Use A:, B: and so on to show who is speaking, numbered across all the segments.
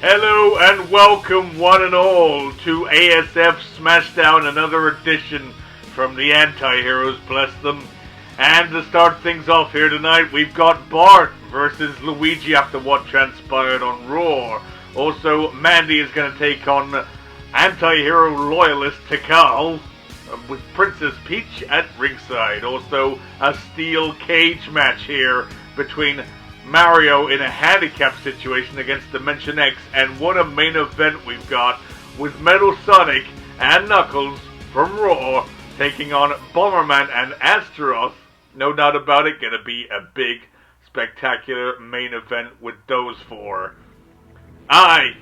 A: Hello and welcome one and all to ASF Smashdown, another edition from the anti-heroes, bless them. And to start things off here tonight, we've got Bart versus Luigi after what transpired on Raw. Also, Mandy is going to take on anti-hero loyalist Tikal with Princess Peach at ringside. Also, a steel cage match here between Mario in a handicap situation against Dimension X, and what a main event we've got with Metal Sonic and Knuckles from Raw taking on Bomberman and Astaroth. No doubt about it, gonna be a big, spectacular main event with those four. I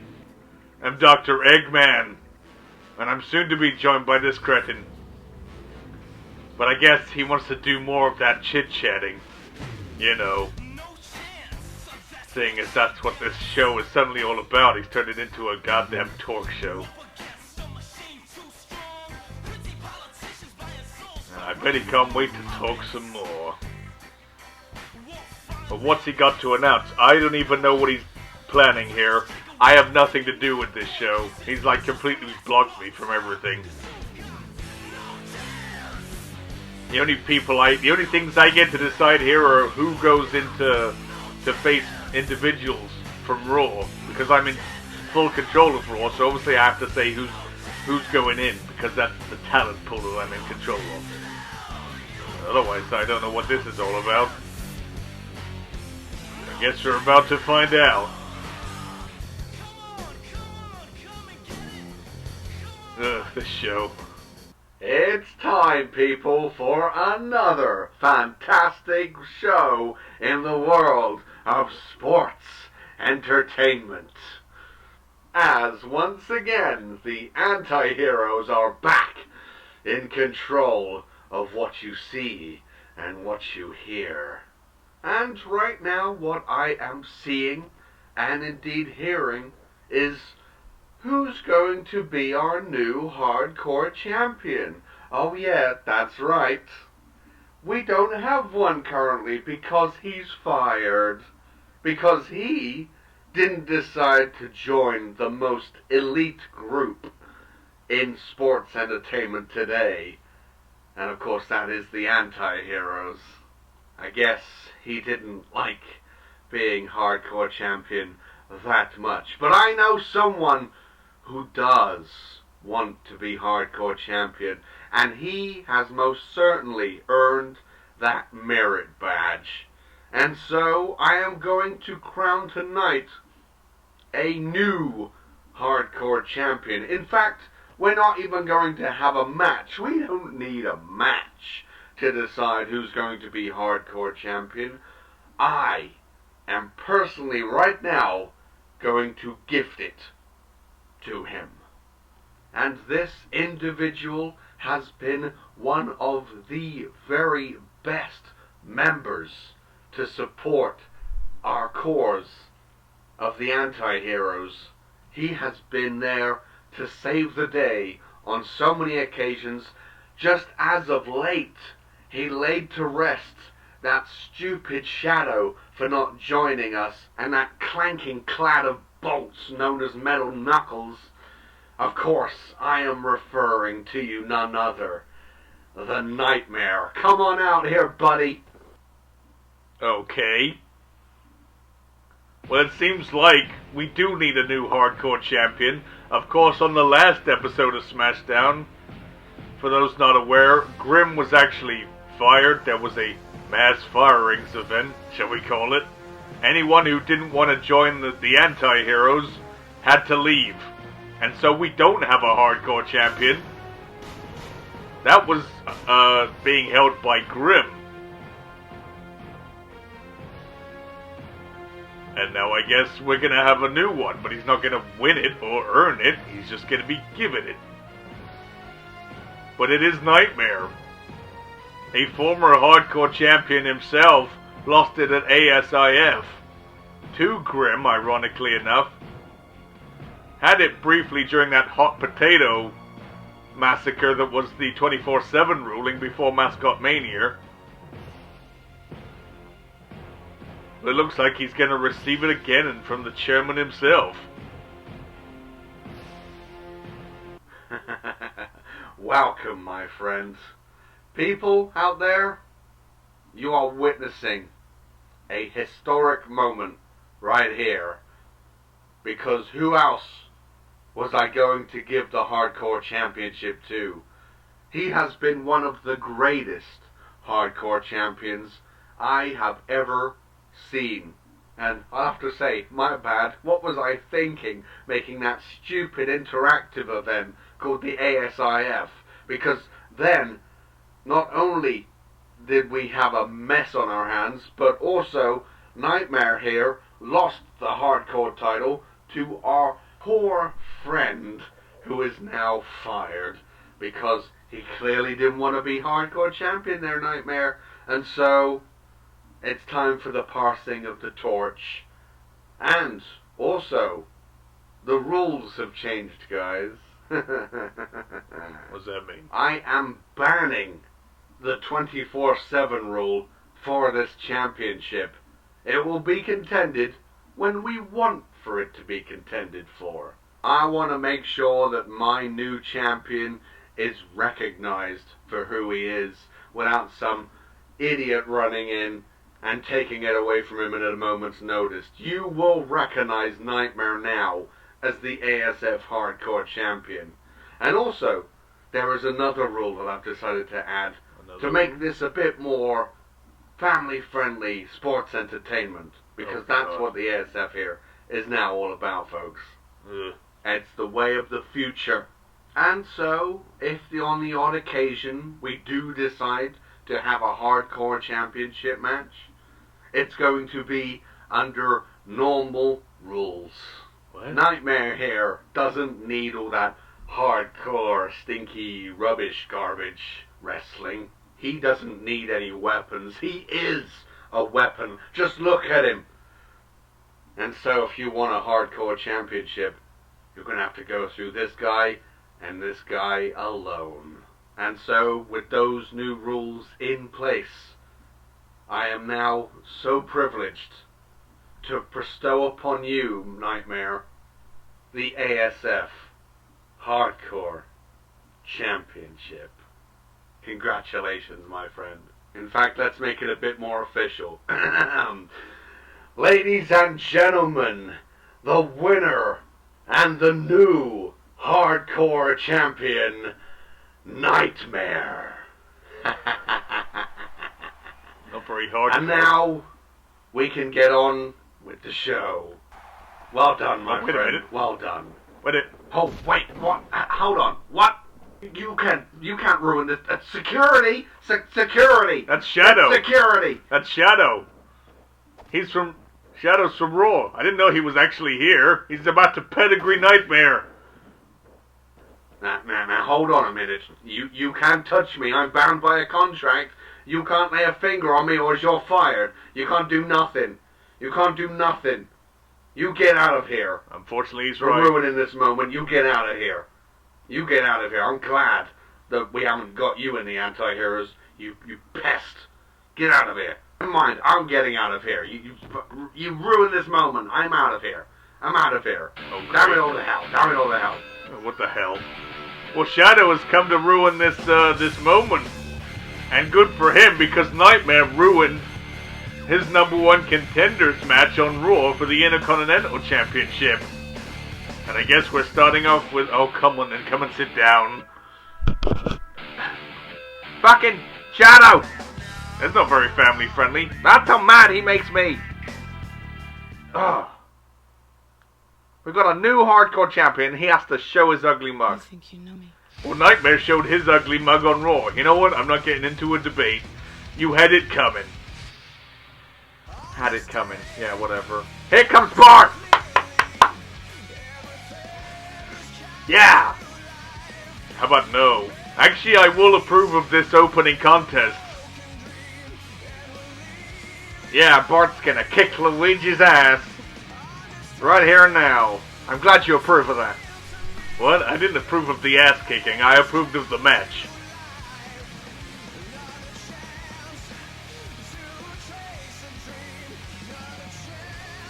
A: am Dr. Eggman, and I'm soon to be joined by this cretin. But I guess he wants to do more of that chit-chatting, you know. Seeing as that's what this show is suddenly all about. He's turned it into a goddamn talk show. And I bet he can't wait to talk some more. But what's he got to announce? I don't even know what he's planning here. I have nothing to do with this show. He's like completely blocked me from everything. The only things I get to decide here are who goes into to face individuals from Raw, because I'm in full control of Raw, so obviously I have to say who's going in, because that's the talent pool that I'm in control of. Otherwise, I don't know what this is all about. I guess we're about to find out. Ugh, this show.
B: It's time, people, for another fantastic show in the world of sports entertainment. As once again, the anti-heroes are back in control of what you see and what you hear. And right now, what I am seeing and indeed hearing is who's going to be our new hardcore champion? Oh yeah, that's right. We don't have one currently because he's fired. Because he didn't decide to join the most elite group in sports entertainment today. And of course that is the anti-heroes. I guess he didn't like being hardcore champion that much. But I know someone who does want to be hardcore champion, and he has most certainly earned that merit badge. And so I am going to crown tonight a new hardcore champion. In fact, we're not even going to have a match. We don't need a match to decide who's going to be hardcore champion. I am personally right now going to gift it to him. And this individual has been one of the very best members to support our cause of the anti-heroes. He has been there to save the day on so many occasions. Just as of late, he laid to rest that stupid Shadow for not joining us, and that clanking clad of bolts known as Metal Knuckles. Of course, I am referring to you, none other, the Nightmare. Come on out here, buddy.
A: Okay. Well, it seems like we do need a new hardcore champion. Of course, on the last episode of Smashdown, for those not aware, Grimm was actually fired. There was a mass firings event, shall we call it. Anyone who didn't want to join the anti-heroes had to leave. And so we don't have a hardcore champion. That was being held by Grimm. And now I guess we're going to have a new one, but he's not going to win it or earn it. He's just going to be given it. But it is Nightmare. A former hardcore champion himself lost it at ASIF to Grimm, ironically enough. Had it briefly during that hot potato massacre that was the 24/7 ruling before Mascot Mania. But it looks like he's going to receive it again and from the chairman himself.
B: Welcome, my friends. People out there, you are witnessing a historic moment right here. Because who else was I going to give the Hardcore Championship to? He has been one of the greatest Hardcore champions I have ever seen. And I have to say, my bad, what was I thinking making that stupid interactive event called the ASIF? Because then, not only did we have a mess on our hands, but also Nightmare here lost the Hardcore title to our poor friend who is now fired because he clearly didn't want to be Hardcore champion there, Nightmare. And so it's time for the passing of the torch. And also, the rules have changed, guys.
A: What does that mean?
B: I am banning the 24/7 rule for this championship. It will be contended when we want for it to be contended for. I want to make sure that my new champion is recognized for who he is without some idiot running in and taking it away from him at a moment's notice. You will recognize Nightmare now as the ASF Hardcore Champion. And also, there is another rule that I've decided to add to make this a bit more family-friendly sports entertainment. Because that's what the ASF here is now all about, folks. It's the way of the future. And so, if on the odd occasion we do decide to have a Hardcore Championship match, it's going to be under normal rules.
A: What?
B: Nightmare here doesn't need all that hardcore, stinky, rubbish, garbage wrestling. He doesn't need any weapons. He is a weapon. Just look at him. And so if you want a Hardcore Championship, you're going to have to go through this guy and this guy alone. And so, with those new rules in place, I am now so privileged to bestow upon you, Nightmare, the ASF Hardcore Championship. Congratulations, my friend. In fact, let's make it a bit more official. Ladies and gentlemen, the winner and the new Hardcore Champion, Nightmare.
A: Not very hard.
B: And now we can get on with the show. Well done, my
A: wait a
B: friend.
A: minute.
B: Well done.
A: Wait it.
B: Oh wait, what? Hold on. What? You can't ruin this. Security, security.
A: That's Shadow.
B: Security.
A: That's Shadow. Shadow's from Raw. I didn't know he was actually here. He's about to pedigree Nightmare.
B: Now, hold on a minute. You can't touch me. I'm bound by a contract. You can't lay a finger on me or you're fired. You can't do nothing. You can't do nothing. You get out of here.
A: Unfortunately, he's
B: We're
A: right.
B: ruining this moment. You get out of here. You get out of here. I'm glad that we haven't got you in the anti-heroes. You pest. Get out of here. Never mind. I'm getting out of here. You ruined this moment. I'm out of here. I'm out of here.
A: Oh,
B: damn it all to hell. Damn it all to hell.
A: What the hell? Well, Shadow has come to ruin this this moment. And good for him, because Nightmare ruined his #1 contenders match on Raw for the Intercontinental Championship. And I guess we're starting off with... Oh, come on and come and sit down.
B: Fucking Shadow!
A: That's not very family friendly.
B: That's how mad he makes me. Ugh. We've got a new Hardcore Champion. He has to show his ugly mug.
C: I think you know me.
A: Well, Nightmare showed his ugly mug on Raw. You know what? I'm not getting into a debate. You had it coming.
B: Had it coming. Yeah, whatever. Here comes Bart! Yeah!
A: How about no? Actually, I will approve of this opening contest.
B: Yeah, Bart's gonna kick Luigi's ass. Right here and now. I'm glad you approve of that.
A: What? I didn't approve of the ass kicking. I approved of the match.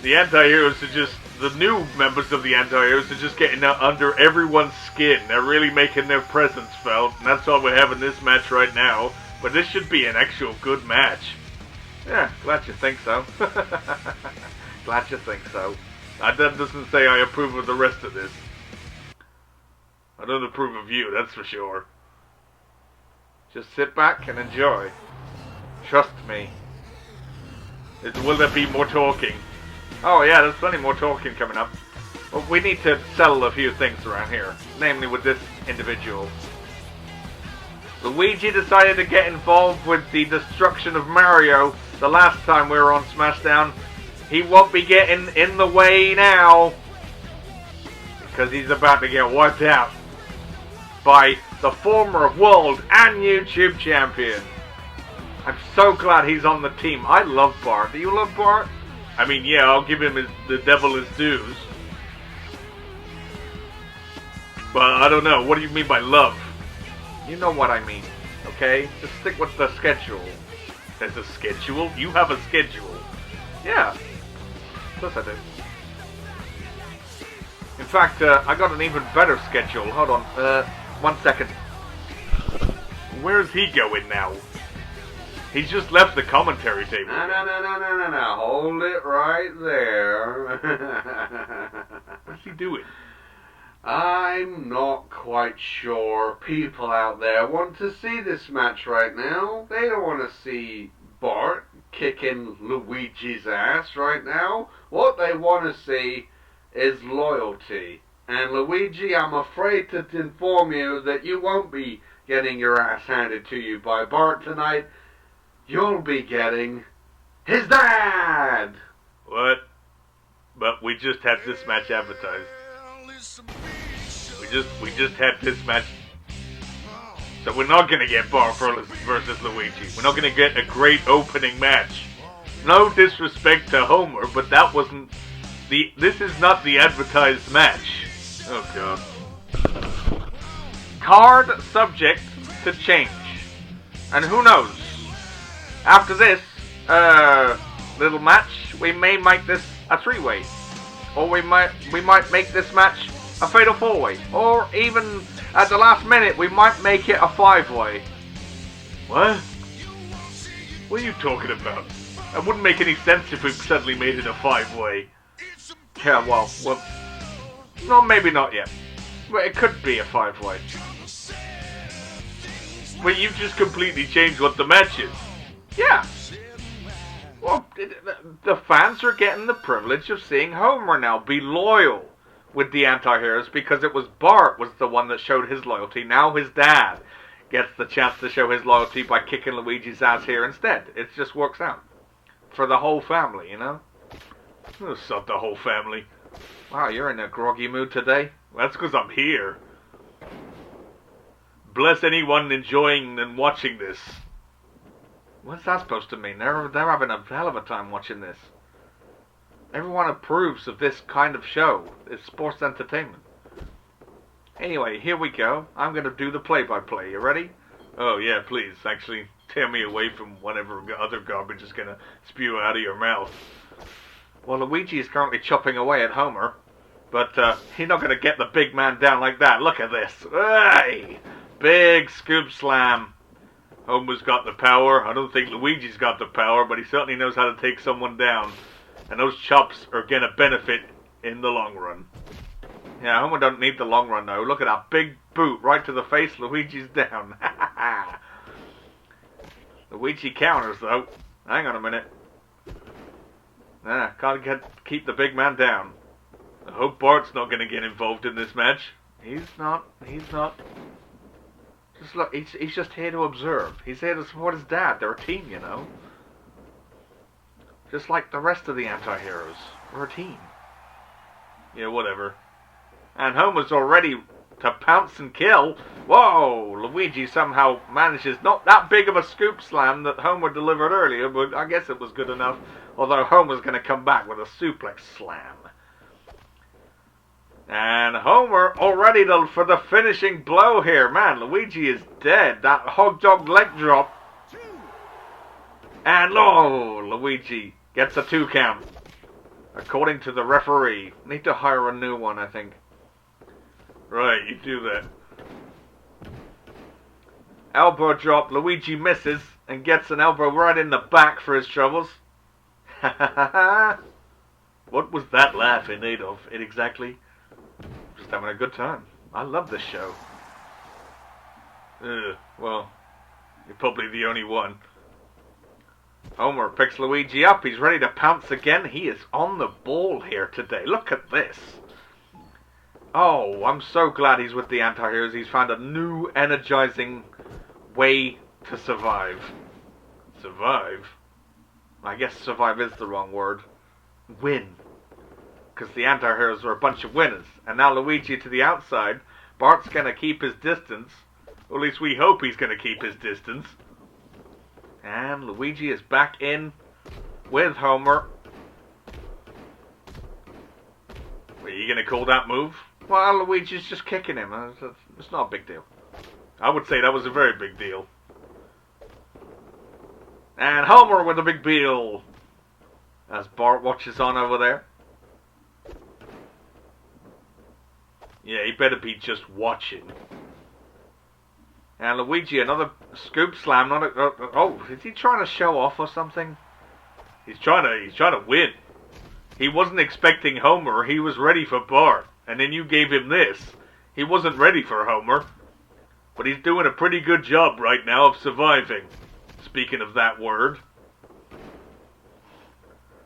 A: The anti-heroes are just the new members of the anti-heroes are just getting under everyone's skin. They're really making their presence felt, and that's why we're having this match right now. But this should be an actual good match. Yeah, glad you think so. Glad you think so. That doesn't say I approve of the rest of this. I don't approve of you, that's for sure. Just sit back and enjoy. Trust me. Will there be more talking? Oh yeah, there's plenty more talking coming up. But we need to settle a few things around here. Namely with this individual. Luigi decided to get involved with the destruction of Mario the last time we were on Smashdown. He won't be getting in the way now. Because he's about to get wiped out by the former world and YouTube champion. I'm so glad he's on the team. I love Bart. Do you love Bart? I mean, yeah, I'll give him the devil his dues. But I don't know. What do you mean by love? You know what I mean, okay? Just stick with the schedule. There's a schedule? You have a schedule. Yeah. Of course I do. In fact, I got an even better schedule. Hold on. 1 second. Where's he going now? He's just left the commentary table.
B: No. Hold it right there.
A: What's he doing?
B: I'm not quite sure people out there want to see this match right now. They don't want to see Bart kicking Luigi's ass right now. What they want to see is loyalty. And Luigi, I'm afraid to inform you that you won't be getting your ass handed to you by Bart tonight. You'll be getting his dad!
A: What? But we just had this match advertised. We just had this match. So we're not gonna get Bart versus Luigi. We're not gonna get a great opening match. No disrespect to Homer, but that wasn't this is not the advertised match. Oh god. Card subject to change. And who knows? After this little match, we may make this a 3-way. Or we might make this match a fatal 4-way. Or even at the last minute, we might make it a 5-way. What? What are you talking about? That wouldn't make any sense if we suddenly made it a 5-way. Yeah, well, no, maybe not yet. But it could be a 5-way. But you've just completely changed what the match is. Yeah. Well, the fans are getting the privilege of seeing Homer now be loyal with the anti-heroes because it was Bart was the one that showed his loyalty. Now his dad gets the chance to show his loyalty by kicking Luigi's ass here instead. It just works out. For the whole family, you know? It's not the whole family. Wow, you're in a groggy mood today? Well, that's because I'm here. Bless anyone enjoying and watching this. What's that supposed to mean? They're having a hell of a time watching this. Everyone approves of this kind of show. It's sports entertainment. Anyway, here we go. I'm going to do the play-by-play. You ready? Oh, yeah, please. Actually, tear me away from whatever other garbage is going to spew out of your mouth. Well, Luigi is currently chopping away at Homer. But he's not going to get the big man down like that. Look at this. Hey! Big scoop slam. Homer's got the power. I don't think Luigi's got the power, but he certainly knows how to take someone down. And those chops are going to benefit in the long run. Yeah, Homer don't need the long run, though. Look at that big boot right to the face. Luigi's down. Luigi counters, though. Hang on a minute. Can't keep the big man down. I hope Bart's not going to get involved in this match. He's not. Just look, he's just here to observe. He's here to support his dad. They're a team, you know. Just like the rest of the anti-heroes. We're a team. Yeah, whatever. And Homer's already to pounce and kill. Whoa! Luigi somehow manages not that big of a scoop slam that Homer delivered earlier, but I guess it was good enough. Although Homer's going to come back with a suplex slam. And Homer all ready for the finishing blow here. Man, Luigi is dead. That hog dog leg drop. And Luigi gets a 2 count. According to the referee. Need to hire a new one, I think. Right, you do that. Elbow drop. Luigi misses and gets an elbow right in the back for his troubles. Ha ha ha ha. What was that laugh in aid of? It exactly? Just having a good time. I love this show. Well, you're probably the only one. Homer picks Luigi up. He's ready to pounce again. He is on the ball here today. Look at this. Oh, I'm so glad he's with the anti-heroes. He's found a new energizing way to survive. Survive? I guess survive is the wrong word. Win. Because the anti-heroes are a bunch of winners. And now Luigi to the outside. Bart's going to keep his distance. Or at least we hope he's going to keep his distance. And Luigi is back in with Homer. Are you going to call that move? Well, Luigi's just kicking him. It's not a big deal. I would say that was a very big deal. And Homer with a big deal. As Bart watches on over there. Yeah, he better be just watching. And Luigi, another scoop slam. Not a, oh, is he trying to show off or something? He's trying to win. He wasn't expecting Homer. He was ready for Bart. And then you gave him this. He wasn't ready for Homer. But he's doing a pretty good job right now of surviving. Speaking of that word.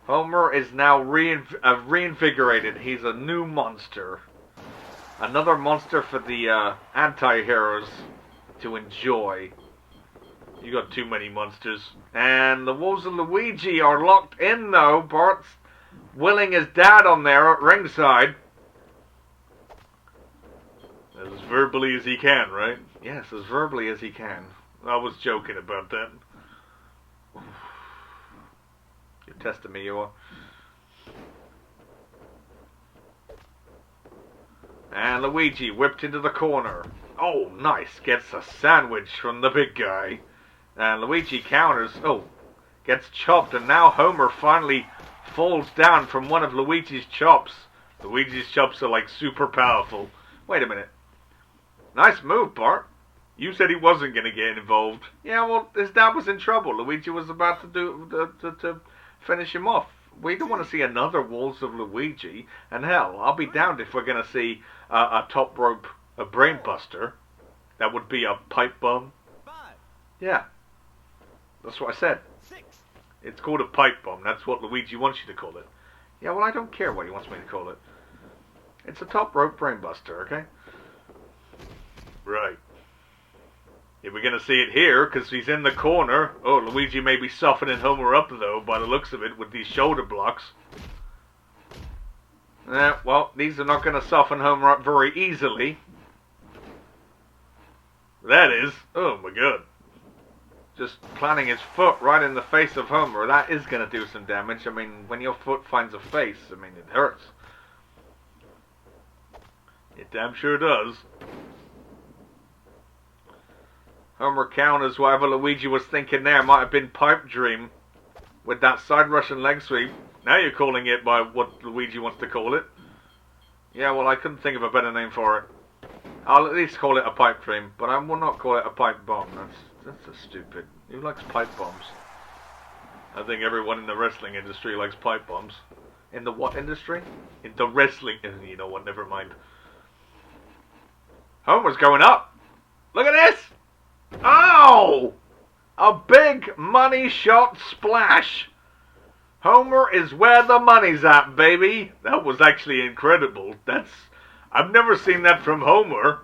A: Homer is now reinvigorated. He's a new monster. Another monster for the anti-heroes to enjoy. You got too many monsters. And the wolves of Luigi are locked in though. Bart's willing his dad on there at ringside. As verbally as he can, right? Yes, as verbally as he can. I was joking about that. You're testing me, you are. And Luigi whipped into the corner. Oh, nice. Gets a sandwich from the big guy. And Luigi counters. Oh, gets chopped. And now Homer finally falls down from one of Luigi's chops. Luigi's chops are like super powerful. Wait a minute. Nice move, Bart. You said he wasn't going to get involved. Yeah, well, his dad was in trouble. Luigi was about to finish him off. We don't want to see another Wolves of Luigi. And hell, I'll be damned if we're going to see a top rope, a brain buster. That would be a pipe bomb.
C: 5.
A: Yeah. That's what I said.
C: 6.
A: It's called a pipe bomb. That's what Luigi wants you to call it. Yeah, well, I don't care what he wants me to call it. It's a top rope brain buster, okay? Right. If we're going to see it here, because he's in the corner. Oh, Luigi may be softening Homer up, though, by the looks of it, with these shoulder blocks. Well, these are not going to soften Homer up very easily. That is. Oh, my God. Just planting his foot right in the face of Homer. That is going to do some damage. I mean, when your foot finds a face, I mean, it hurts. It damn sure does. Homer counters whatever Luigi was thinking there. Might have been pipe dream with that side Russian leg sweep. Now you're calling it by what Luigi wants to call it. Yeah, well, I couldn't think of a better name for it. I'll at least call it a pipe dream, but I will not call it a pipe bomb. That's a stupid. Who likes pipe bombs? I think everyone in the wrestling industry likes pipe bombs. In the what industry? In the wrestling. You know what? Never mind. Homer's going up. Look at this. Oh! A big money shot splash. Homer is where the money's at, baby. That was actually incredible. I've never seen that from Homer.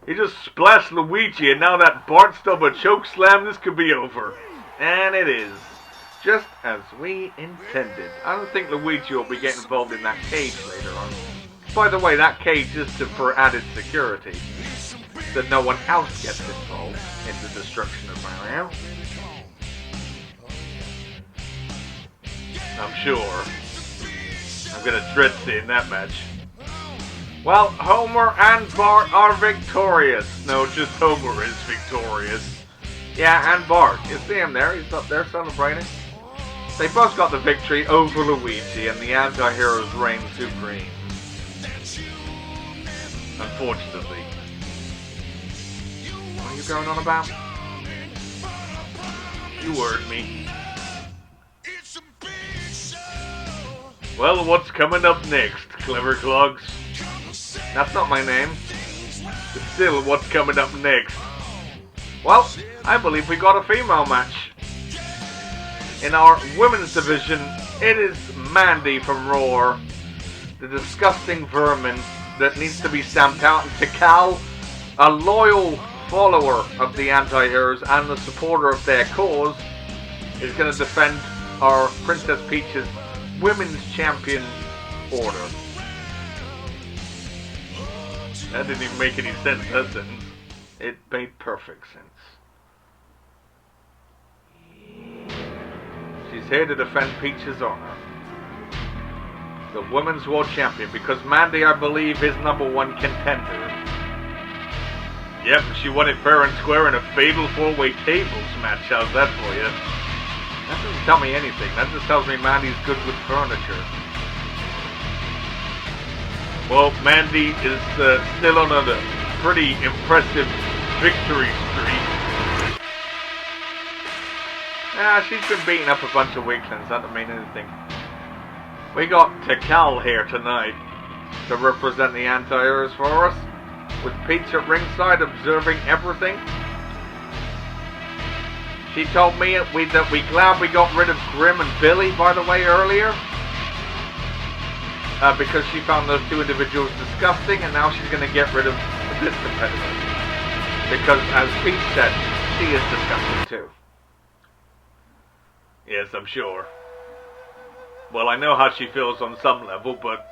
A: He just splashed Luigi, and now that Bart stubber choke slam, this could be over. And it is. Just as we intended. I don't think Luigi will be getting involved in that cage later on. By the way, that cage is for added security. That no one else gets involved in the destruction of Mario. I'm sure. I'm gonna dread seeing that match. Well, Homer and Bart are victorious. No, just Homer is victorious. Yeah, and Bart. You see him there? He's up there celebrating.
B: They both got the victory over Luigi, and the anti-heroes reign supreme. Unfortunately. What are you going on about? You heard me. Well, what's coming up next, Clever Clogs? That's not my name. But still, what's coming up next? Well, I believe we got a female match. In our women's division, it is Mandy from Raw, the disgusting vermin that needs to be stamped out, and Tikal, a loyal follower of the anti-heroes and the supporter of their cause, is going to defend our Princess Peach's Women's Champion order. That didn't even make any sense, that sentence. It made perfect sense. She's here to defend Peach's honor. The Women's World Champion, because Mandy, I believe, is #1 contender. Yep, she won it fair and square in a fatal 4-way tables match. How's that for you? That doesn't tell me anything. That just tells me Mandy's good with furniture. Well, Mandy is still on a pretty impressive victory streak. She's been beating up a bunch of weaklings. That doesn't mean anything. We got Tikal here tonight to represent the anti-heroes for us, with Peach at ringside observing everything. She told me that we glad we got rid of Grim and Billy, by the way, earlier. Because she found those two individuals disgusting, and now she's going to get rid of this competitor. Because, as Peach said, she is disgusting too. Yes, I'm sure. Well, I know how she feels on some level, but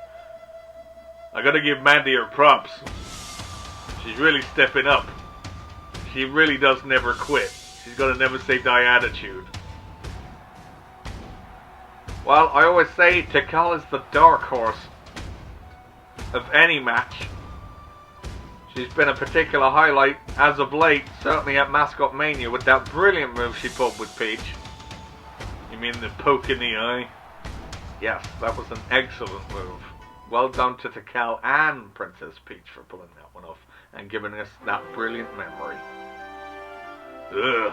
B: I gotta give Mandy her props. She's really stepping up. She really does never quit. She's got a never say die attitude. Well, I always say Tikal is the dark horse of any match. She's been a particular highlight as of late, certainly at Mascot Mania, with that brilliant move she pulled with Peach. You mean the poke in the eye? Yes, that was an excellent move. Well done to Tikal and Princess Peach for pulling that one off and giving us that brilliant memory. Ugh.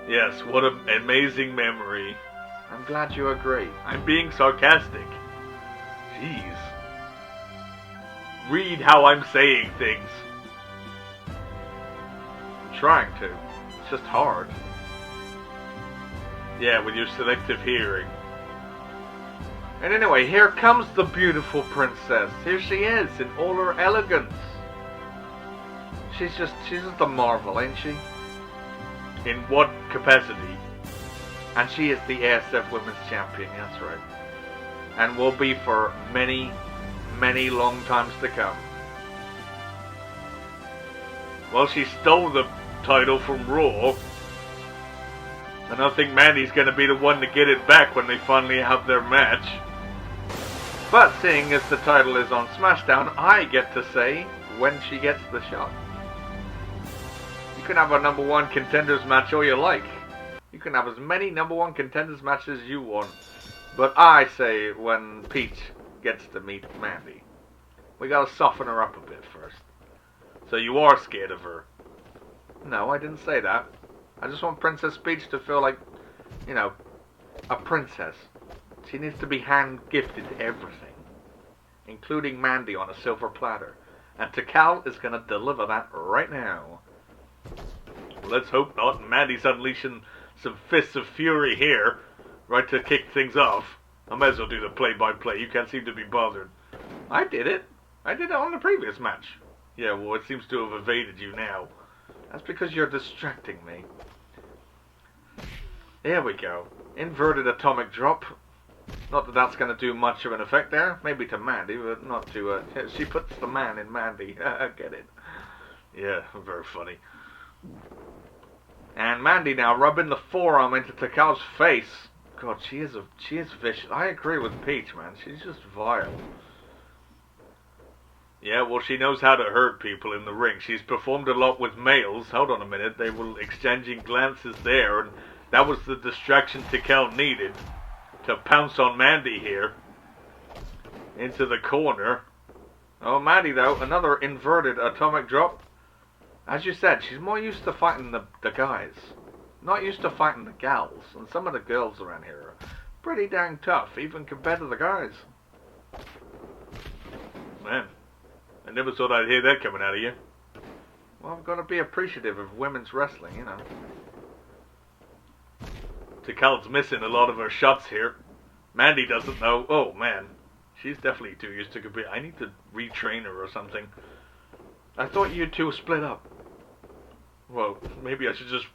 B: Yes, what an amazing memory. I'm glad you agree. I'm being sarcastic. Jeez. Read how I'm saying things. I'm trying to. It's just hard. Yeah, with your selective hearing. And anyway, here comes the beautiful princess. Here she is in all her elegance. She's just a marvel, ain't she? In what capacity? And she is the ASF Women's Champion, that's right. And will be for many, many long times to come. Well, she stole the title from Raw. And I think Mandy's going to be the one to get it back when they finally have their match. But seeing as the title is on Smashdown, I get to say when she gets the shot. You can have a #1 contenders match all you like. You can have as many #1 contenders matches as you want. But I say when Peach gets to meet Mandy. We gotta soften her up a bit first. So you are scared of her. No, I didn't say that. I just want Princess Peach to feel like, you know, a princess. She needs to be hand-gifted everything, including Mandy on a silver platter. And Tikal is going to deliver that right now. Let's hope not. Mandy's unleashing some fists of fury here, right to kick things off. I might as well do the play-by-play. You can't seem to be bothered. I did it. I did it on the previous match. Yeah, well, it seems to have evaded you now. That's because you're distracting me. There we go. Inverted atomic drop. Not that that's going to do much of an effect there. Maybe to Mandy, but not to... she puts the man in Mandy. I get it. Yeah, very funny. And Mandy now rubbing the forearm into Tikal's face. God, she is vicious. I agree with Peach, man. She's just vile. Yeah, well, she knows how to hurt people in the ring. She's performed a lot with males. Hold on a minute. They were exchanging glances there, and
A: that was the distraction Tikal needed to pounce on Mandy here. Into the corner. Oh, Mandy though, another inverted atomic drop. As you said, she's more used to fighting the guys. Not used to fighting the gals. And some of the girls around here are pretty dang tough, even compared to the guys. Man, I never thought I'd hear that coming out of you. Well, I've got to be appreciative of women's wrestling, you know. Tikal's missing a lot of her shots here. Mandy doesn't know. Oh, man. She's definitely too used to compete. I need to retrain her or something. I thought you two split up. Well, maybe I should just...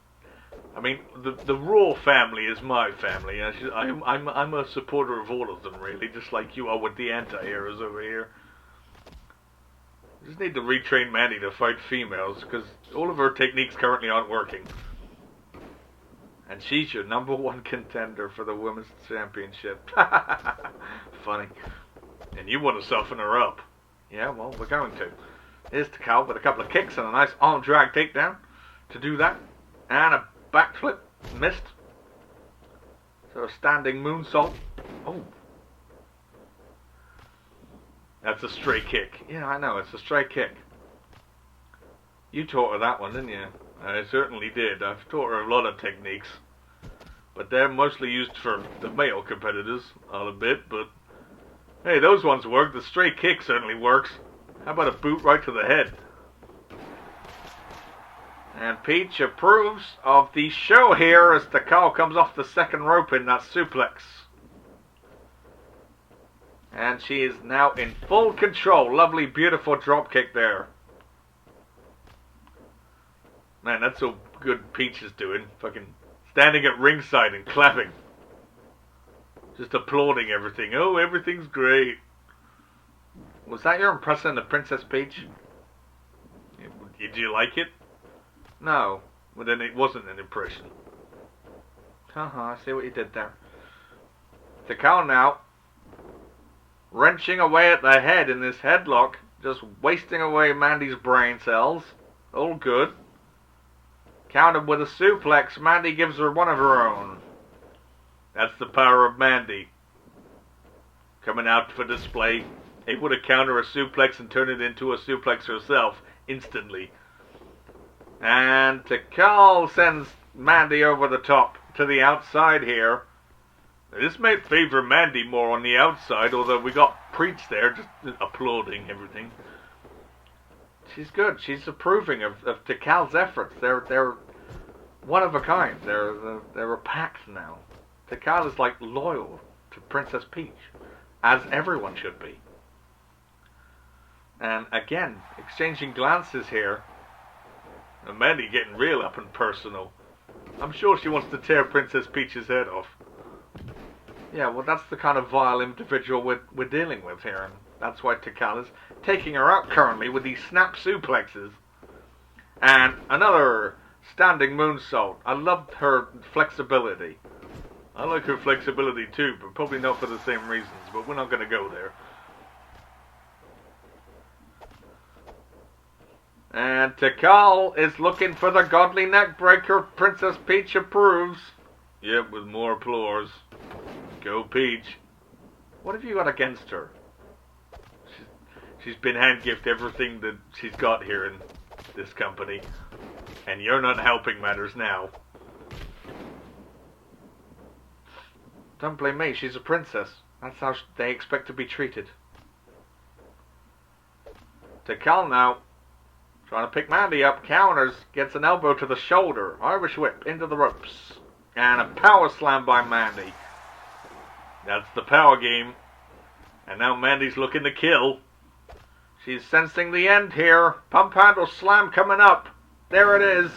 A: I mean, the Raw family is my family. I'm a supporter of all of them, really, just like you are with the anti-heroes over here. I just need to retrain Mandy to fight females, because all of her techniques currently aren't working. And she's your #1 contender for the Women's Championship. Funny. And you want to soften her up. Yeah, well, we're going to. Here's Tikal with a couple of kicks and a nice arm drag takedown to do that. And a backflip. Missed. So a standing moonsault. Oh. That's a straight kick. Yeah, I know, it's a straight kick. You taught her that one, didn't you? I certainly did. I've taught her a lot of techniques. But they're mostly used for the male competitors, I'll admit, but... Hey, those ones work. The straight kick certainly works. How about a boot right to the head? And Peach approves of the show here as Tikal comes off the second rope in that suplex. And she is now in full control. Lovely, beautiful drop kick there. Man, that's so good Peach is doing. Fucking standing at ringside and clapping. Just applauding everything. Oh, everything's great. Was that your impression of Princess Peach? Did you like it? No. Well, then it wasn't an impression. I see what you did there. Tikal now. Wrenching away at the head in this headlock. Just wasting away Mandy's brain cells. All good. Countered with a suplex. Mandy gives her one of her own. That's the power of Mandy. Coming out for display. Able to counter a suplex and turn it into a suplex herself instantly. And Tikal sends Mandy over the top to the outside here. This may favor Mandy more on the outside, although we got Preach there just applauding everything. She's good. She's approving of Tikal's efforts. They're one of a kind. They're a pact now. Tikal is like loyal to Princess Peach, as everyone should be. And again, exchanging glances here. And Mandy getting real up and personal. I'm sure she wants to tear Princess Peach's head off. Yeah, well, that's the kind of vile individual we're dealing with here, and that's why Tikal is taking her out currently with these snap suplexes. And another standing moonsault. I loved her flexibility. I like her flexibility too, but probably not for the same reasons, but we're not going to go there. And Tikal is looking for the godly neckbreaker. Princess Peach approves. Yep, with more applause. Go Peach. What have you got against her? She's been hand-gifted everything that she's got here in this company. And you're not helping matters now. Don't blame me, she's a princess. That's how they expect to be treated. Tikal now. Trying to pick Mandy up. Counters. Gets an elbow to the shoulder. Irish whip into the ropes. And a power slam by Mandy. That's the power game. And now Mandy's looking to kill. She's sensing the end here. Pump handle slam coming up. There it is.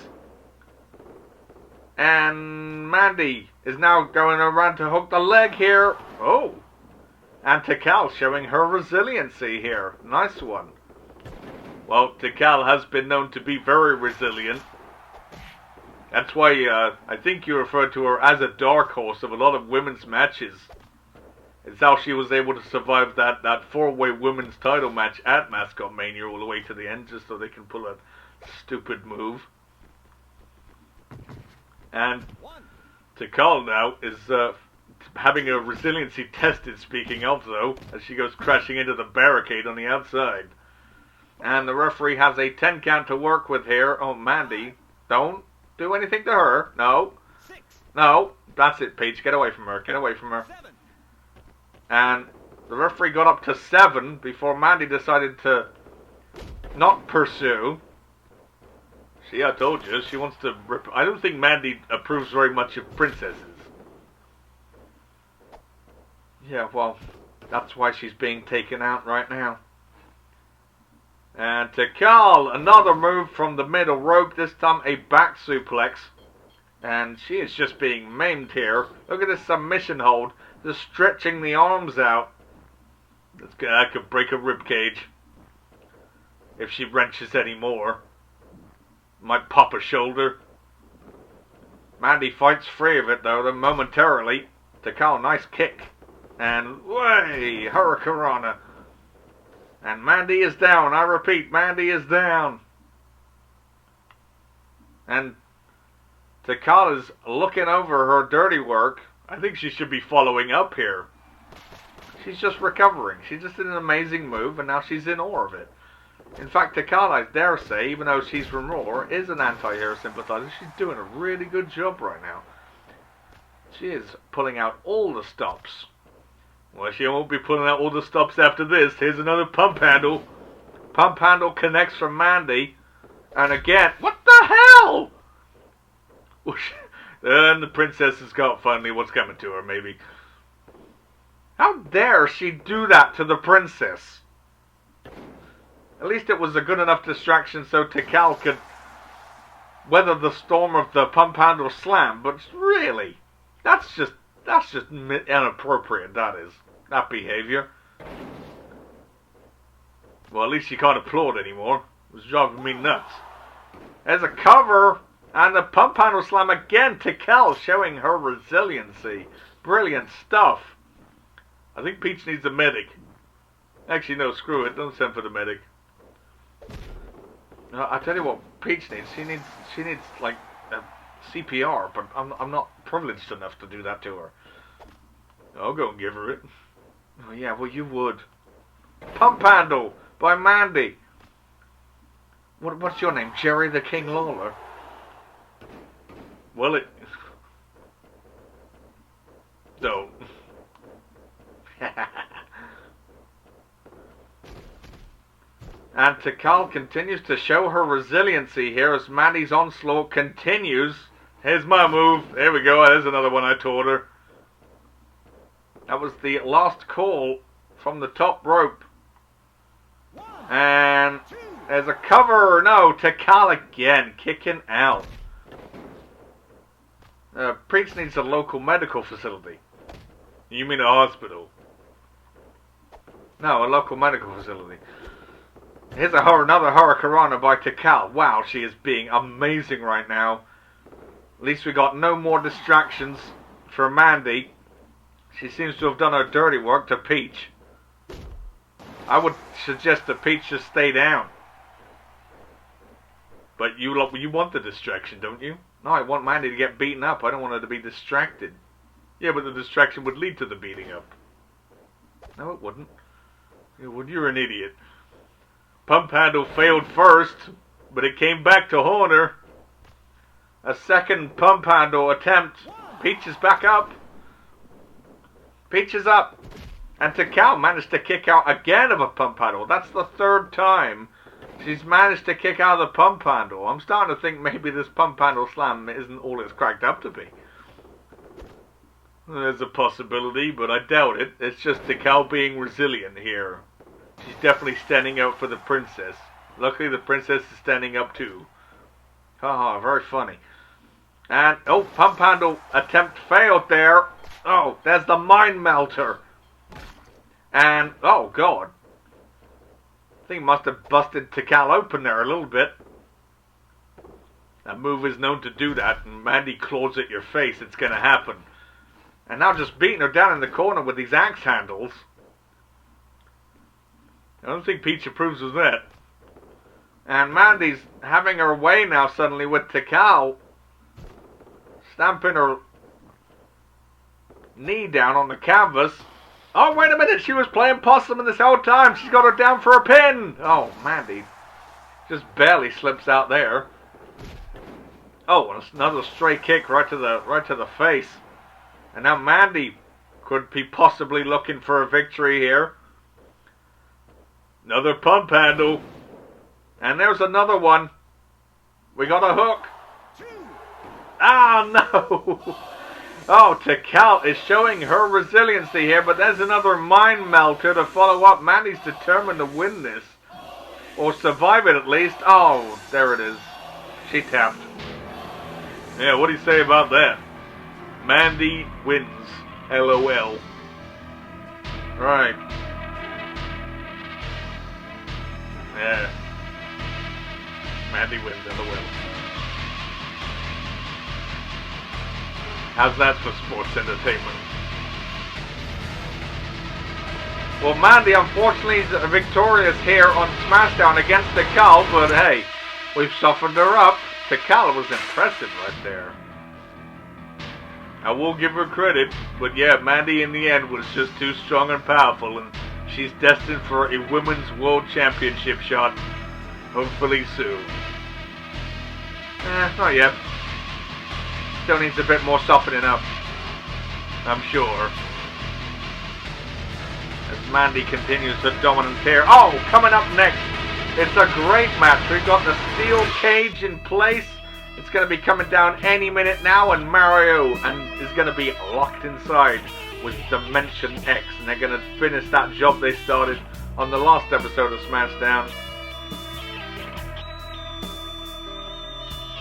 A: And Mandy is now going around to hook the leg here. Oh. And Tikal showing her resiliency here. Nice one. Well, Tikal has been known to be very resilient. That's why I think you referred to her as a dark horse of a lot of women's matches. It's how she was able to survive that four-way women's title match at Mascot Mania all the way to the end, just so they can pull a stupid move. And Tikal now is having her resiliency tested, speaking of, though, as she goes crashing into the barricade on the outside. And the referee has a 10 count to work with here. Oh, Mandy, don't do anything to her. No. No. That's it, Peach. Get away from her. Get away from her. And the referee got up to 7 before Mandy decided to not pursue. See, I told you, she wants to rip. I don't think Mandy approves very much of princesses. Yeah, well, that's why she's being taken out right now. And Tikal, another move from the middle rope, this time a back suplex. And she is just being maimed here. Look at this submission hold, just stretching the arms out. That could break a rib cage if she wrenches any more. Might pop a shoulder. Mandy fights free of it though, then momentarily. Tikal, nice kick. And way, Hurricanrana. And Mandy is down. I repeat, Mandy is down. And Tikal is looking over her dirty work. I think she should be following up here. She's just recovering. She just did an amazing move, and now she's in awe of it. In fact, Tikal, I dare say, even though she's from Raw, is an anti-hero sympathizer. She's doing a really good job right now. She is pulling out all the stops. Well, she won't be pulling out all the stops after this. Here's another pump handle. Pump handle connects from Mandy. And again, what the hell? And the princess has got finally what's coming to her, maybe. How dare she do that to the princess? At least it was a good enough distraction so Tikal could weather the storm of the pump handle slam. But really, that's just inappropriate, that is. That behavior. Well, at least she can't applaud anymore. It was driving me nuts. There's a cover. And the pump handle slam again. Tikal showing her resiliency. Brilliant stuff. I think Peach needs a medic. Actually, no, screw it. Don't send for the medic. I tell you what Peach needs. She needs like CPR, but I'm not privileged enough to do that to her. I'll go and give her it. Oh yeah, well you would. Pump handle by Mandy. What's your name? Jerry the King Lawler. Well, it... No. And Tikal continues to show her resiliency here as Mandy's onslaught continues. Here's my move. There we go. There's another one I taught her. That was the last call from the top rope. And there's a cover. No, Tikal again. Kicking out. Priest needs a local medical facility. You mean a hospital? No, a local medical facility. Here's another Hurricanrana by Tikal. Wow, she is being amazing right now. At least we got no more distractions for Mandy. She seems to have done her dirty work to Peach. I would suggest that Peach just stay down. But you want the distraction, don't you? No, I want Mandy to get beaten up. I don't want her to be distracted. Yeah, but the distraction would lead to the beating up. No, it wouldn't. You're an idiot. Pump handle failed first, but it came back to haunt her. A second pump handle attempt. Peach is back up. Peach is up. And Tikal managed to kick out again of a pump handle. That's the third time she's managed to kick out of the pump handle. I'm starting to think maybe this pump handle slam isn't all it's cracked up to be. There's a possibility, but I doubt it. It's just Tikal being resilient here. She's definitely standing up for the princess. Luckily, the princess is standing up too. Haha, very funny. And, oh, pump handle attempt failed there. Oh, there's the mind melter. And, oh, God. I think it must have busted Tikal open there a little bit. That move is known to do that, and Mandy claws at your face. It's going to happen. And now just beating her down in the corner with these axe handles. I don't think Peach approves of that. And Mandy's having her way now suddenly with Tikal. Stamping her knee down on the canvas. Oh, wait a minute, she was playing possum this whole time. She's got her down for a pin. Oh, Mandy just barely slips out there. Oh, and another stray kick right to the face. And now Mandy could be possibly looking for a victory here. Another pump handle. And there's another one. We got a hook. Ah, no. Oh, Tikal is showing her resiliency here, but there's another mind melter to follow up. Mandy's determined to win this. Or survive it at least. Oh, there it is. She tapped. Yeah, what do you say about that? Mandy wins. LOL. Right. Yeah. Mandy wins. LOL. How's that for sports entertainment? Well, Mandy unfortunately is victorious here on Smashdown against Tikal, but hey, we've softened her up. Tikal was impressive right there. I will give her credit, but yeah, Mandy in the end was just too strong and powerful, and she's destined for a Women's World Championship shot, hopefully soon. Not yet. Still needs a bit more softening up, I'm sure. As Mandy continues her dominance here. Oh, coming up next, it's a great match. We've got the steel cage in place. It's going to be coming down any minute now, and Mario is going to be locked inside with Dimension X, and they're going to finish that job they started on the last episode of Smashdown.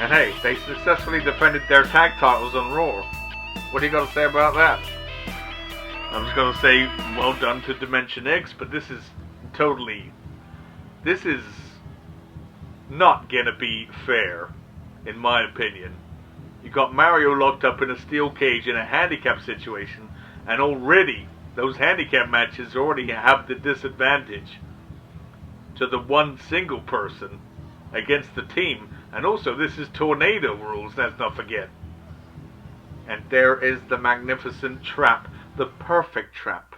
A: And hey, they successfully defended their tag titles on Raw. What do you got to say about that? I'm just going to say, well done to Dimension X, but this is not going to be fair, in my opinion. You got Mario locked up in a steel cage in a handicap situation, and already, those handicap matches already have the disadvantage to the one single person against the team. And also, this is tornado rules, let's not forget. And there is the magnificent trap. The perfect trap.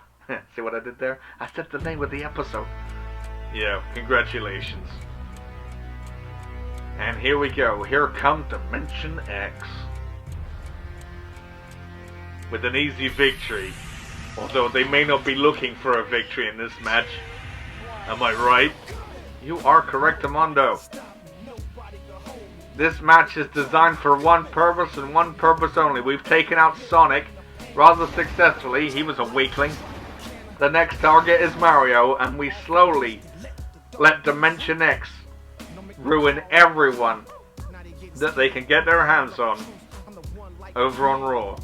A: See what I did there? I said the name of the episode. Yeah, congratulations. And here we go. Here comes Dimension X. With an easy victory. Although they may not be looking for a victory in this match. Am I right? You are correct, Amondo. This match is designed for one purpose and one purpose only. We've taken out Sonic rather successfully. He was a weakling. The next target is Mario, and we slowly let Dimension X ruin everyone that they can get their hands on over on Raw.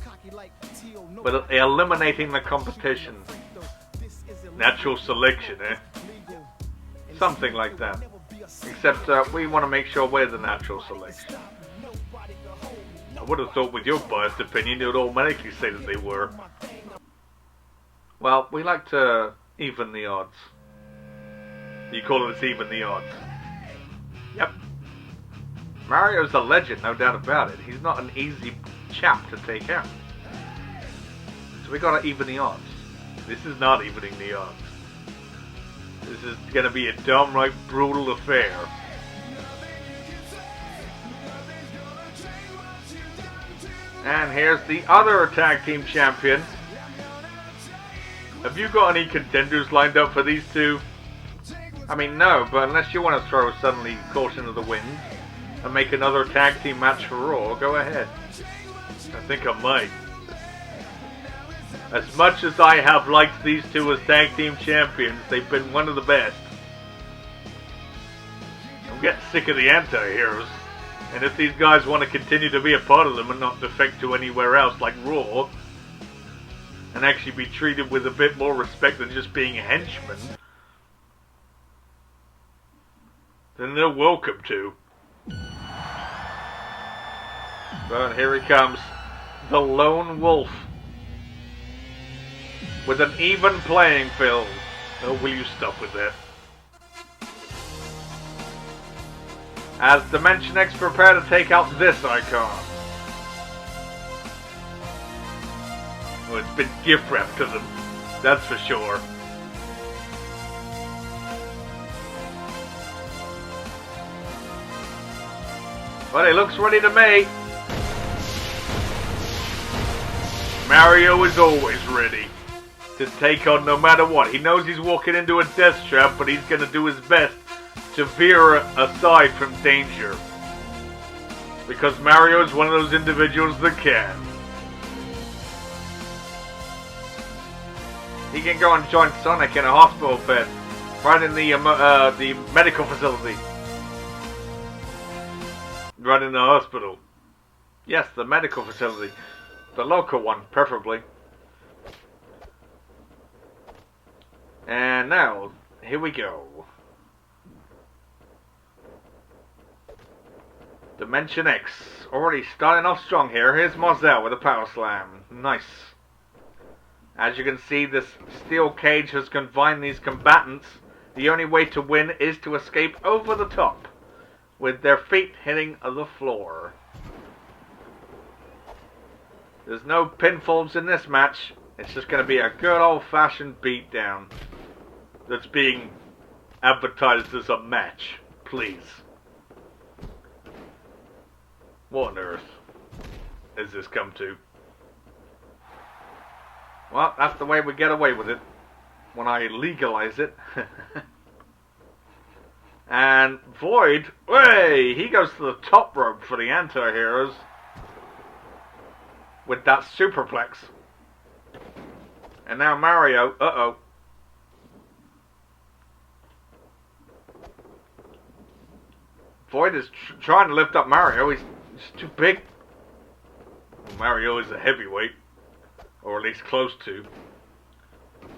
A: But eliminating the competition. Natural selection, eh? Something like that. Except we want to make sure we're the natural selection. I would have thought with your biased opinion you would automatically say that they were. Well, we like to even the odds. You call it even the odds. Yep. Mario's a legend, no doubt about it. He's not an easy chap to take out. So we gotta even the odds. This is not evening the odds. This is going to be a downright brutal affair. And here's the other tag team champion. Have you got any contenders lined up for these two? I mean, no, but unless you want to throw suddenly caution to the wind and make another tag team match for Raw, go ahead. I think I might. As much as I have liked these two as tag team champions, they've been one of the best. I'm getting sick of the anti-heroes. And if these guys want to continue to be a part of them and not defect to anywhere else like Raw, and actually be treated with a bit more respect than just being henchmen, then they're welcome to. But here he comes, the Lone Wolf. With an even playing field. Oh, will you stop with that? As Dimension X prepare to take out this icon. Well, it's been gift wrapped to them, that's for sure. But it looks ready to me. Mario is always ready to take on no matter what. He knows he's walking into a death trap, but he's going to do his best to veer aside from danger. Because Mario is one of those individuals that can. He can go and join Sonic in a hospital bed, right in the medical facility. Right in the hospital. Yes, the medical facility. The local one, preferably. And now, here we go. Dimension X. Already starting off strong here. Here's Mozelle with a power slam. Nice. As you can see, this steel cage has confined these combatants. The only way to win is to escape over the top, with their feet hitting the floor. There's no pinfalls in this match. It's just going to be a good old-fashioned beatdown that's being advertised as a match. Please. What on earth has this come to? Well, that's the way we get away with it. When I legalize it. And Void, hey, he goes to the top rope for the anti-heroes. With that superplex. And now Mario, uh-oh. Void is trying to lift up Mario. He's too big. Mario is a heavyweight. Or at least close to.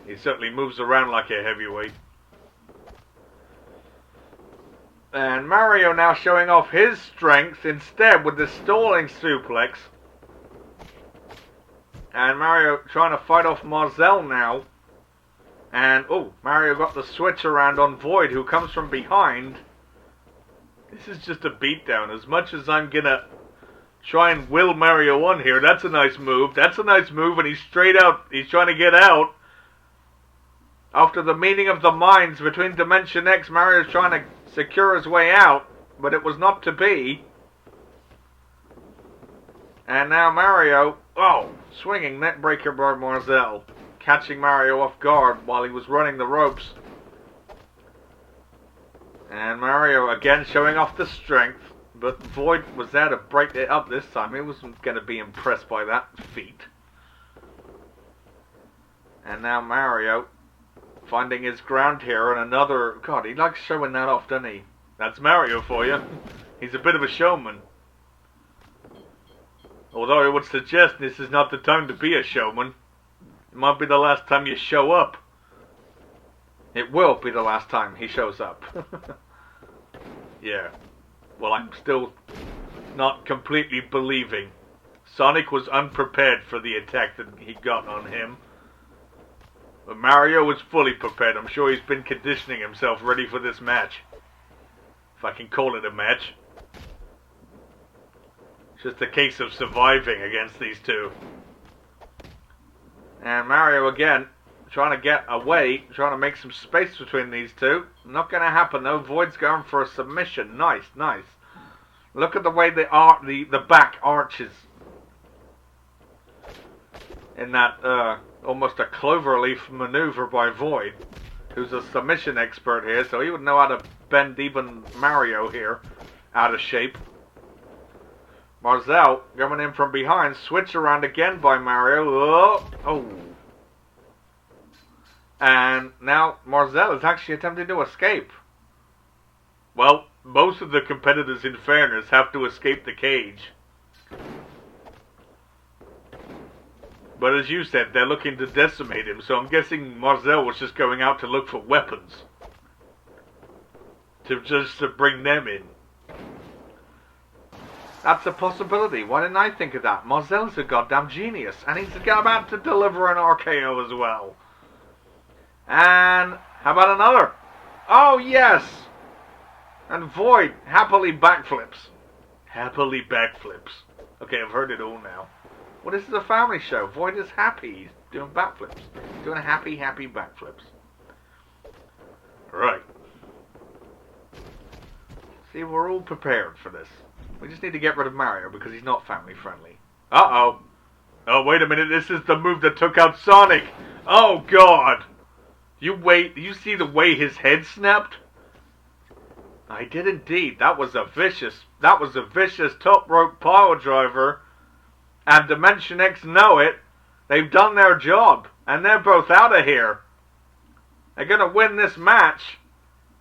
A: He certainly moves around like a heavyweight. And Mario now showing off his strength instead with the stalling suplex. And Mario trying to fight off Mozelle now. And, oh, Mario got the switch around on Void, who comes from behind. This is just a beatdown. As much as I'm gonna try and will Mario on here, that's a nice move. That's a nice move, and he's straight out. He's trying to get out. After the meeting of the minds between Dimension X, Mario's trying to secure his way out, but it was not to be. And now Mario, oh, swinging neckbreaker by Mozelle, catching Mario off guard while he was running the ropes. And Mario again showing off the strength, but Void was there to break it up this time. He wasn't going to be impressed by that feat. And now Mario finding his ground here, and another... God, he likes showing that off, doesn't he? That's Mario for you. He's a bit of a showman. Although I would suggest this is not the time to be a showman. It might be the last time you show up. It will be the last time he shows up. Yeah. Well, I'm still not completely believing. Sonic was unprepared for the attack that he got on him. But Mario was fully prepared. I'm sure he's been conditioning himself ready for this match. If I can call it a match. It's just a case of surviving against these two. And Mario again, trying to get away, trying to make some space between these two. Not going to happen though. Void's going for a submission. Nice, nice. Look at the way the back arches. In that almost a cloverleaf maneuver by Void, who's a submission expert here, so he would know how to bend even Mario here out of shape. Mozelle coming in from behind, switch around again by Mario. Oh. And now Mozelle is actually attempting to escape. Well, most of the competitors, in fairness, have to escape the cage. But as you said, they're looking to decimate him, so I'm guessing Mozelle was just going out to look for weapons. To bring them in. That's a possibility. Why didn't I think of that? Mozelle's a goddamn genius, and he's about to deliver an RKO as well. And how about another? Oh, yes! And Void happily backflips. Happily backflips. Okay, I've heard it all now. Well, this is a family show. Void is happy. He's doing backflips. Doing happy backflips. Right. See, we're all prepared for this. We just need to get rid of Mario because he's not family friendly. Uh-oh. Oh, wait a minute. This is the move that took out Sonic. Oh, God. You wait. You see the way his head snapped? I did indeed. That was a vicious top rope pile driver. And Dimension X know it. They've done their job. And they're both out of here. They're going to win this match.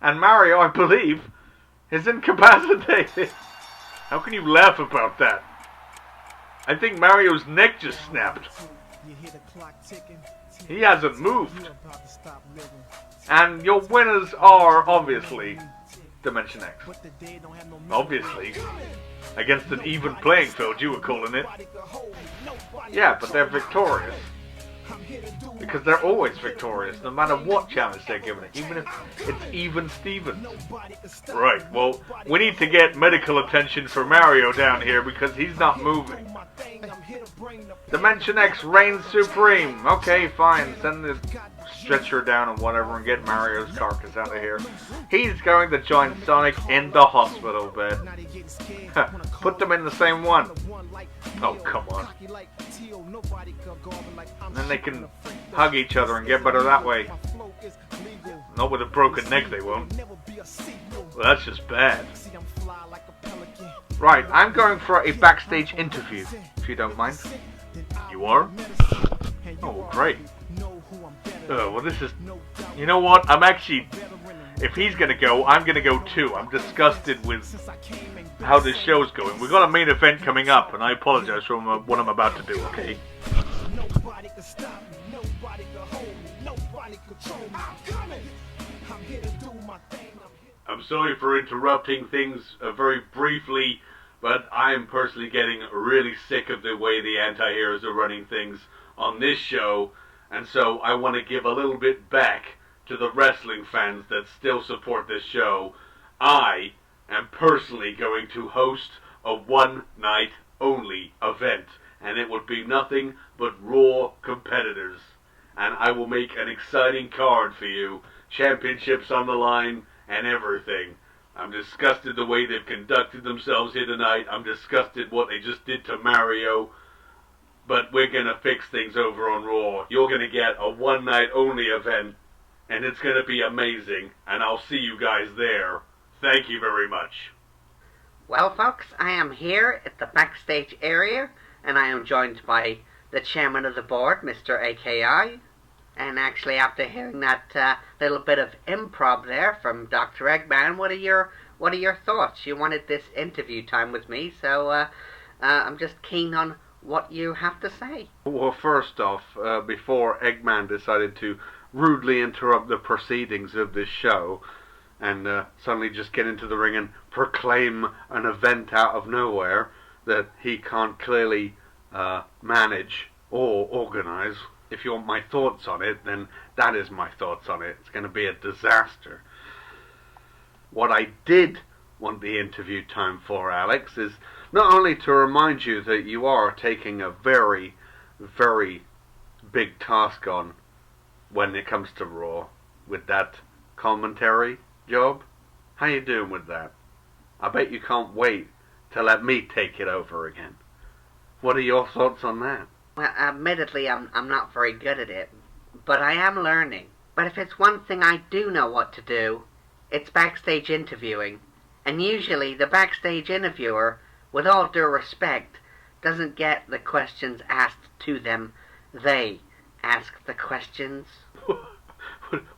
A: And Mario, I believe, is incapacitated. How can you laugh about that? I think Mario's neck just snapped. He hasn't moved. And your winners are, obviously, Dimension X. Obviously. Against an even playing field, you were calling it. Yeah, but they're victorious. Because they're always victorious, no matter what challenge they're given it, even if it's even Stevens. Right, well, we need to get medical attention for Mario down here because he's not moving. Dimension X reigns supreme. Okay, fine, send the stretcher down and whatever and get Mario's carcass out of here. He's going to join Sonic in the hospital bed. Put them in the same one. Oh, come on. And then they can hug each other and get better that way. Not with a broken neck, they won't. Well, that's just bad. Right, I'm going for a backstage interview, if you don't mind. You are? Oh, great. Oh, well, this is... You know what? I'm actually... If he's going to go, I'm going to go too. I'm disgusted with how this show's going. We've got a main event coming up, and I apologize for what I'm about to do, okay? I'm sorry for interrupting things very briefly, but I'm personally getting really sick of the way the anti-heroes are running things on this show, and so I want to give a little bit back to the wrestling fans that still support this show. I am personally going to host a one-night only event, and it would be nothing but Raw competitors. And I will make an exciting card for you, championships on the line and everything. I'm disgusted the way they've conducted themselves here tonight. I'm disgusted what they just did to Mario. But we're going to fix things over on Raw. You're going to get a one-night only event, and it's going to be amazing. And I'll see you guys there. Thank you very much.
C: Well, folks, I am here at the backstage area, and I am joined by the chairman of the board, Mr. AKI. And actually, after hearing that little bit of improv there from Dr. Eggman, what are your thoughts? You wanted this interview time with me, so I'm just keen on what you have to say.
B: Well, first off, before Eggman decided to rudely interrupt the proceedings of this show and suddenly just get into the ring and proclaim an event out of nowhere that he can't clearly manage or organize. If you want my thoughts on it, then that is my thoughts on it. It's going to be a disaster. What I did want the interview time for, Alex, is not only to remind you that you are taking a very, very big task on when it comes to Raw with that commentary job. How you doing with that? I bet you can't wait to let me take it over again. What are your thoughts on that?
C: Well, admittedly, I'm not very good at it, but I am learning. But if it's one thing I do know what to do, it's backstage interviewing. And usually the backstage interviewer, with all due respect, doesn't get the questions asked to them. They ask the questions.
B: What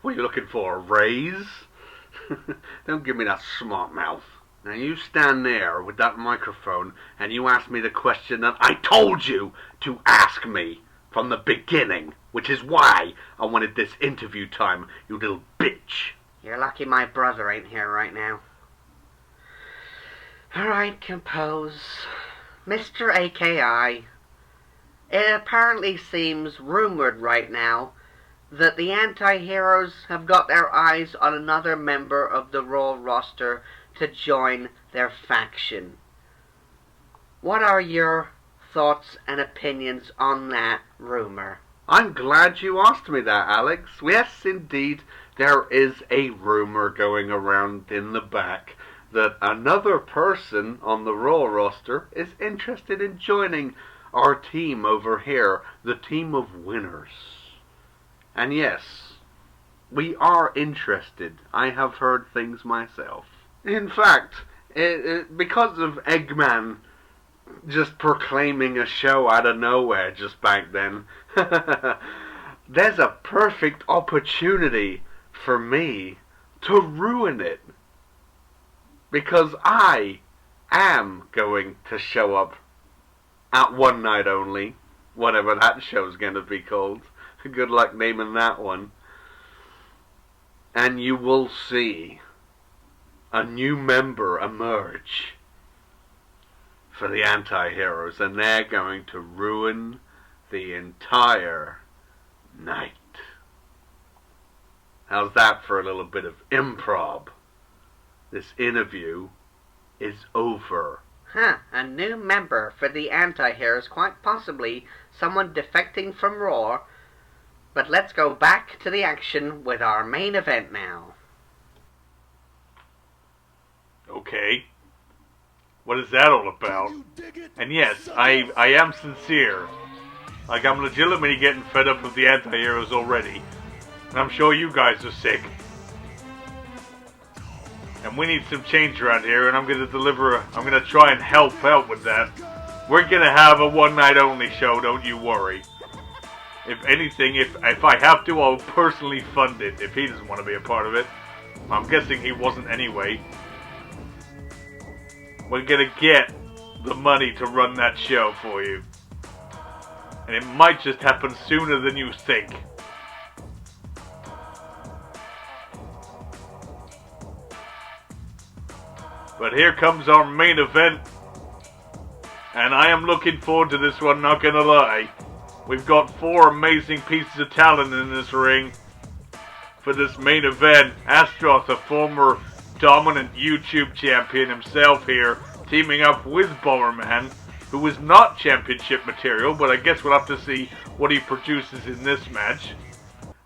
B: are you looking for, a raise? Don't give me that smart mouth. Now you stand there with that microphone and you ask me the question that I told you to ask me from the beginning, which is why I wanted this interview time, you little bitch.
C: You're lucky my brother ain't here right now. Alright, compose. Mr. AKI, it apparently seems rumored right now that the anti-heroes have got their eyes on another member of the Raw roster to join their faction. What are your thoughts and opinions on that rumor?
B: I'm glad you asked me that, Alex. Yes, indeed, there is a rumor going around in the back that another person on the Raw roster is interested in joining our team over here, the team of winners. And yes, we are interested. I have heard things myself. In fact, because of Eggman just proclaiming a show out of nowhere just back then, there's a perfect opportunity for me to ruin it. Because I am going to show up at One Night Only, whatever that show's going to be called. Good luck naming that one. And you will see a new member emerge for the anti-heroes, and they're going to ruin the entire night. How's that for a little bit of improv? This interview is over.
C: A new member for the anti-heroes, quite possibly someone defecting from Raw. But let's go back to the action with our main event now.
A: Okay. What is that all about? And yes, I am sincere. Like, I'm legitimately getting fed up with the anti-heroes already. And I'm sure you guys are sick. And we need some change around here, and I'm going to try and help out with that. We're going to have a one-night-only show, don't you worry. If anything, if I have to, I'll personally fund it, if he doesn't want to be a part of it. I'm guessing he wasn't anyway. We're going to get the money to run that show for you. And it might just happen sooner than you think. But here comes our main event. And I am looking forward to this one, not gonna lie. We've got 4 amazing pieces of talent in this ring for this main event. Astaroth, a former dominant YouTube champion himself here, teaming up with Bomberman, who is not championship material, but I guess we'll have to see what he produces in this match.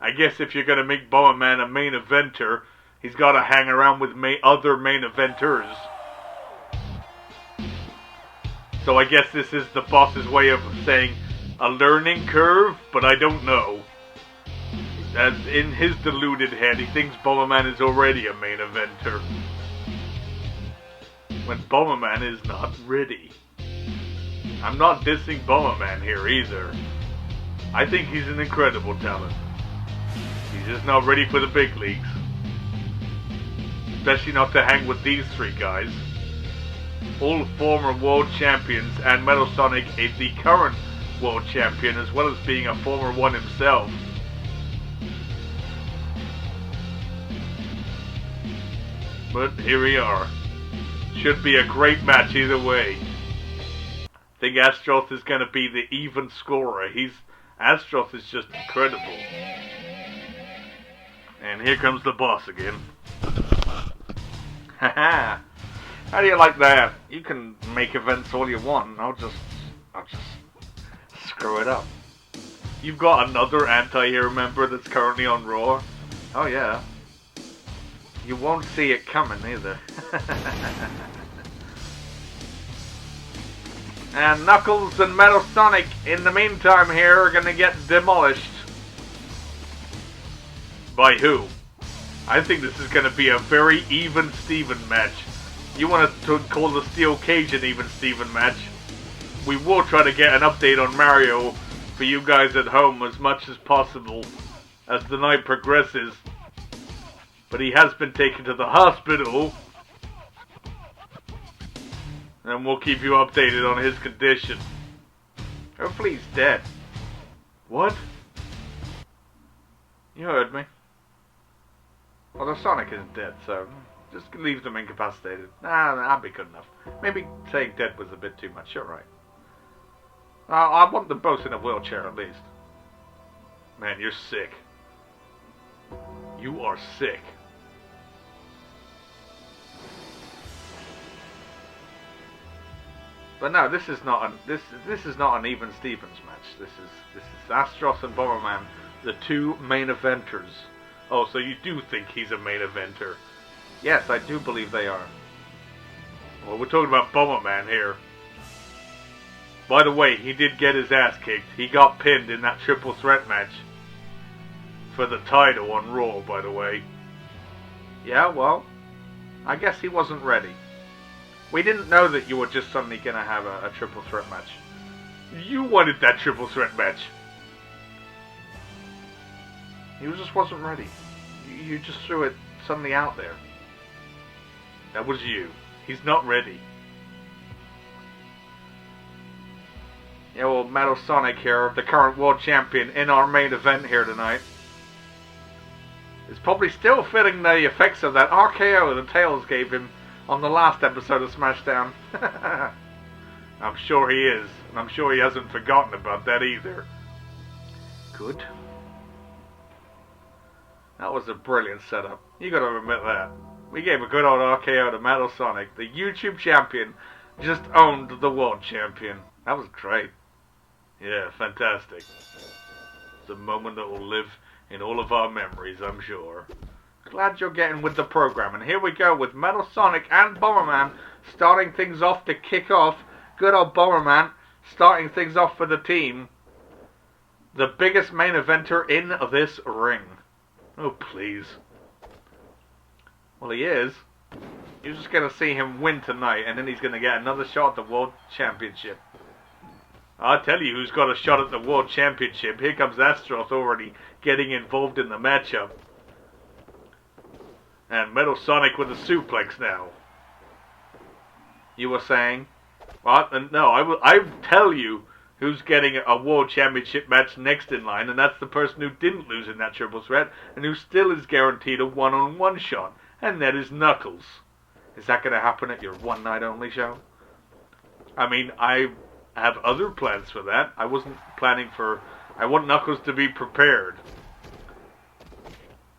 A: I guess if you're gonna make Bomberman a main eventer, he's gotta hang around with other main eventers. So I guess this is the boss's way of saying a learning curve, but I don't know. As in his deluded head, he thinks Bomberman is already a main eventer, when Bomberman is not ready. I'm not dissing Bomberman here either. I think he's an incredible talent. He's just not ready for the big leagues. Especially not to hang with these 3 guys. All former world champions, and Metal Sonic is the current world champion, as well as being a former one himself. But here we are. Should be a great match either way. I think Astaroth is going to be the even scorer. Astaroth is just incredible. And here comes the boss again. Haha. How do you like that? You can make events all you want. I'll just screw it up. You've got another anti-hero member that's currently on Raw? Oh yeah. You won't see it coming either. And Knuckles and Metal Sonic, in the meantime here, are gonna get demolished. By who? I think this is gonna be a very even Steven match. You want to call the Steel Cage an even Steven match? We will try to get an update on Mario for you guys at home as much as possible as the night progresses. But he has been taken to the hospital, and we'll keep you updated on his condition. Hopefully he's dead. What? You heard me. Well, the Sonic isn't dead, so just leave them incapacitated. That'd be good enough. Maybe saying dead was a bit too much. You're right. I want them both in a wheelchair at least. Man, you're sick. You are sick. But no, this is not an even Stevens match. This is Astaroth and Bomberman, the two main eventers. Oh, so you do think he's a main eventer? Yes, I do believe they are. Well, we're talking about Bomberman here. By the way, he did get his ass kicked. He got pinned in that triple threat match for the title on Raw, by the way. Yeah, well, I guess he wasn't ready. We didn't know that you were just suddenly going to have a triple threat match. You wanted that triple threat match. He just wasn't ready. You just threw it suddenly out there. That was you. He's not ready. Yeah, well, Metal Sonic here, the current world champion in our main event here tonight, is probably still feeling the effects of that RKO that Tails gave him on the last episode of Smashdown. I'm sure he is, and I'm sure he hasn't forgotten about that either. Good. That was a brilliant setup. You gotta admit that. We gave a good old RKO to Metal Sonic. The YouTube champion just owned the world champion. That was great. Yeah, fantastic. It's a moment that will live in all of our memories, I'm sure. Glad you're getting with the program. And here we go with Metal Sonic and Bomberman starting things off to kick off. Good old Bomberman starting things off for the team. The biggest main eventer in this ring. Oh, please. Well, he is. You're just going to see him win tonight, and then he's going to get another shot at the World Championship. I'll tell you who's got a shot at the World Championship. Here comes Astaroth already getting involved in the matchup. And Metal Sonic with a suplex now. You were saying? What? No, I will tell you who's getting a World Championship match next in line, and that's the person who didn't lose in that triple threat, and who still is guaranteed a one-on-one shot, and that is Knuckles. Is that going to happen at your one-night-only show? I mean, I have other plans for that. I wasn't planning for... I want Knuckles to be prepared.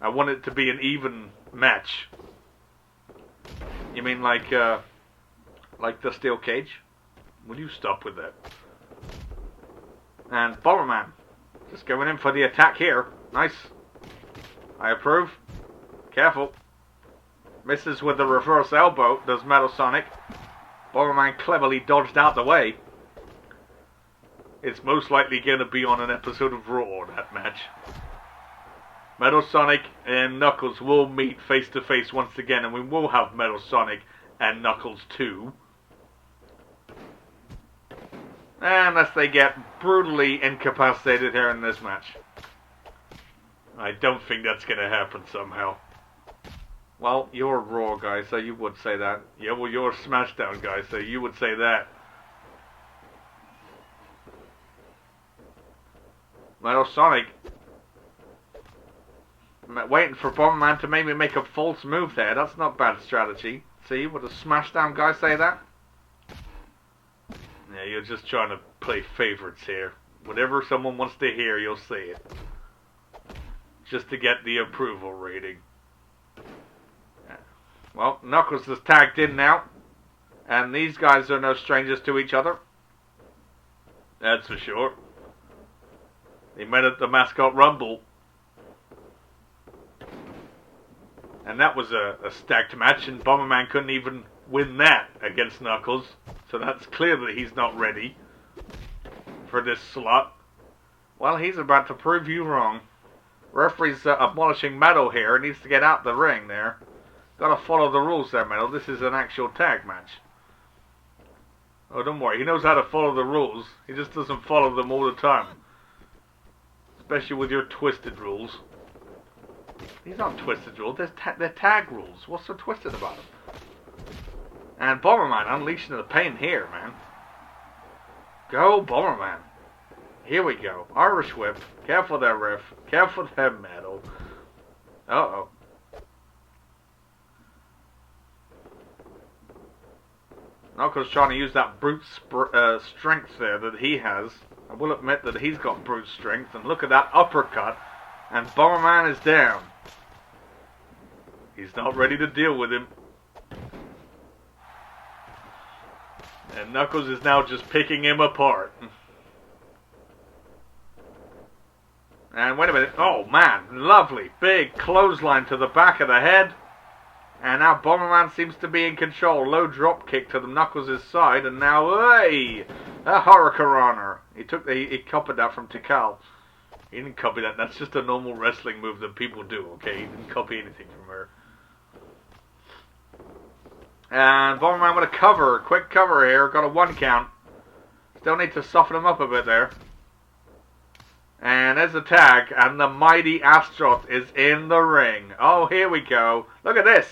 A: I want it to be an even match. You mean like the steel cage? Will you stop with that? And Bomberman, just going in for the attack here. Nice. I approve. Careful. Misses with the reverse elbow, does Metal Sonic. Bomberman cleverly dodged out the way. It's most likely going to be on an episode of Raw, that match. Metal Sonic and Knuckles will meet face to face once again, and we will have Metal Sonic and Knuckles 2. Unless they get brutally incapacitated here in this match. I don't think that's going to happen somehow. Well, you're a Raw guy, so you would say that. Yeah, well, you're a Smashdown guy, so you would say that. Metal Sonic waiting for Bomberman to maybe make a false move there. That's not bad strategy. See, would a Smashdown guy say that? Yeah, you're just trying to play favorites here. Whatever someone wants to hear, you'll say it. Just to get the approval rating. Yeah. Well, Knuckles is tagged in now. And these guys are no strangers to each other. That's for sure. They met at the Mascot Rumble. And that was a stacked match, and Bomberman couldn't even win that against Knuckles. So that's clear that he's not ready for this slot. Well, he's about to prove you wrong. Referee's abolishing Metal here. He needs to get out the ring there. Gotta follow the rules there, Metal. This is an actual tag match. Oh, don't worry. He knows how to follow the rules. He just doesn't follow them all the time. Especially with your twisted rules. These aren't twisted rules. They're tag rules. What's so twisted about them? And Bomberman unleashing the pain here, man. Go, Bomberman. Here we go. Irish whip. Careful there, Riff. Careful there, Metal. Uh-oh. Knuckles trying to use that brute strength there that he has. I will admit that he's got brute strength. And look at that uppercut. And Bomberman is down. He's not ready to deal with him. And Knuckles is now just picking him apart. And wait a minute. Oh, man. Lovely. Big clothesline to the back of the head. And now Bomberman seems to be in control. Low drop kick to the Knuckles' side. And now, hey! A Hurricanrana. He copied that from Tikal. He didn't copy that. That's just a normal wrestling move that people do, okay? He didn't copy anything from her. And Bomberman with a cover. Quick cover here. Got a 1 count. Still need to soften him up a bit there. And there's a tag. And the mighty Astaroth is in the ring. Oh, here we go. Look at this.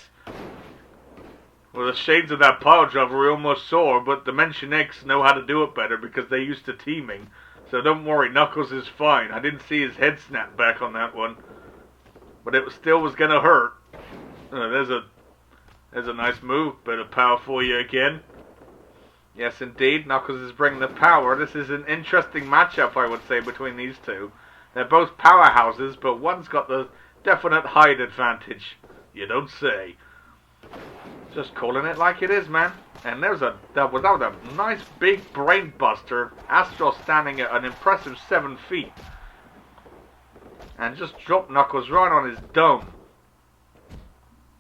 A: Well, the shades of that pile driver we almost saw. But Dimension X know how to do it better because they're used to teaming. So don't worry. Knuckles is fine. I didn't see his head snap back on that one. But it still was going to hurt. There's a nice move. Bit of power for you again. Yes, indeed. Knuckles is bringing the power. This is an interesting matchup, I would say, between these two. They're both powerhouses, but one's got the definite height advantage. You don't say. Just calling it like it is, man. And that was a nice big brain buster. Astaroth standing at an impressive 7 feet. And just dropped Knuckles right on his dome.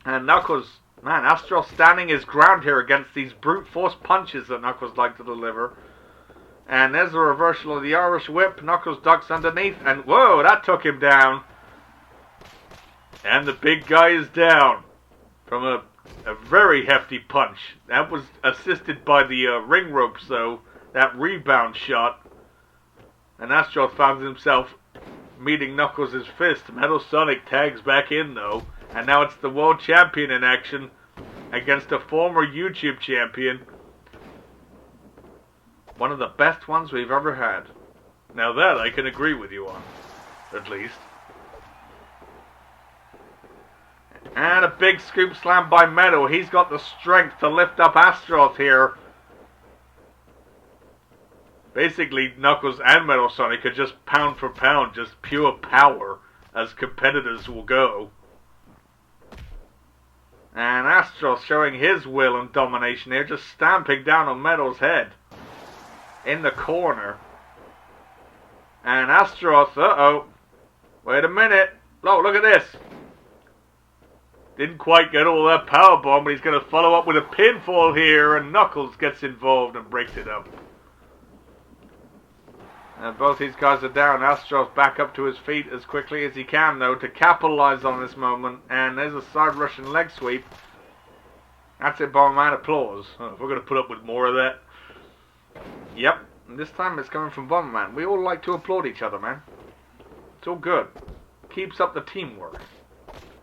A: And Knuckles, man, Astaroth standing his ground here against these brute force punches that Knuckles like to deliver. And there's a reversal of the Irish whip. Knuckles ducks underneath. And whoa, that took him down. And the big guy is down from a very hefty punch. That was assisted by the ring ropes, though. That rebound shot. And Astaroth found himself meeting Knuckles' fist. Metal Sonic tags back in, though. And now it's the world champion in action against a former YouTube champion. One of the best ones we've ever had. Now that I can agree with you on, at least. And a big scoop slam by Metal. He's got the strength to lift up Astaroth here. Basically, Knuckles and Metal Sonic are just pound for pound, just pure power, as competitors will go. And Astaroth showing his will and domination here, just stamping down on Metal's head. In the corner. And Astaroth, uh-oh. Wait a minute. Oh, look at this. Didn't quite get all that power bomb, but he's going to follow up with a pinfall here, and Knuckles gets involved and breaks it up. And both these guys are down. Astaroth back up to his feet as quickly as he can, though, to capitalize on this moment. And there's a side Russian leg sweep. That's it, Bomberman. Applause. Oh, if we're going to put up with more of that. Yep. And this time it's coming from Bomberman. We all like to applaud each other, man. It's all good. Keeps up the teamwork.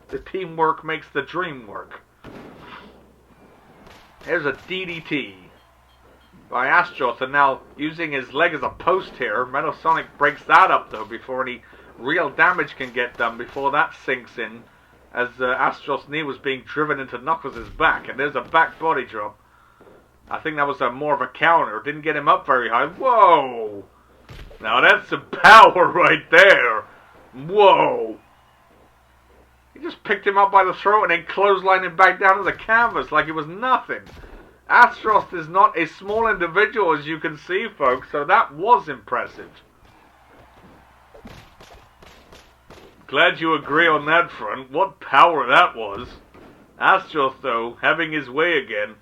A: The teamwork makes the dream work. Here's a DDT by Astaroth, and now using his leg as a post here. Metal Sonic breaks that up, though, before any real damage can get done, before that sinks in, as Astaroth's knee was being driven into Knuckles' back. And there's a back body drop. I think that was more of a counter. Didn't get him up very high. Whoa! Now that's some power right there. Whoa! He just picked him up by the throat and then clotheslined him back down to the canvas like it was nothing. Astaroth is not a small individual, as you can see, folks, so that was impressive. Glad you agree on that front. What power that was. Astaroth, though, having his way again.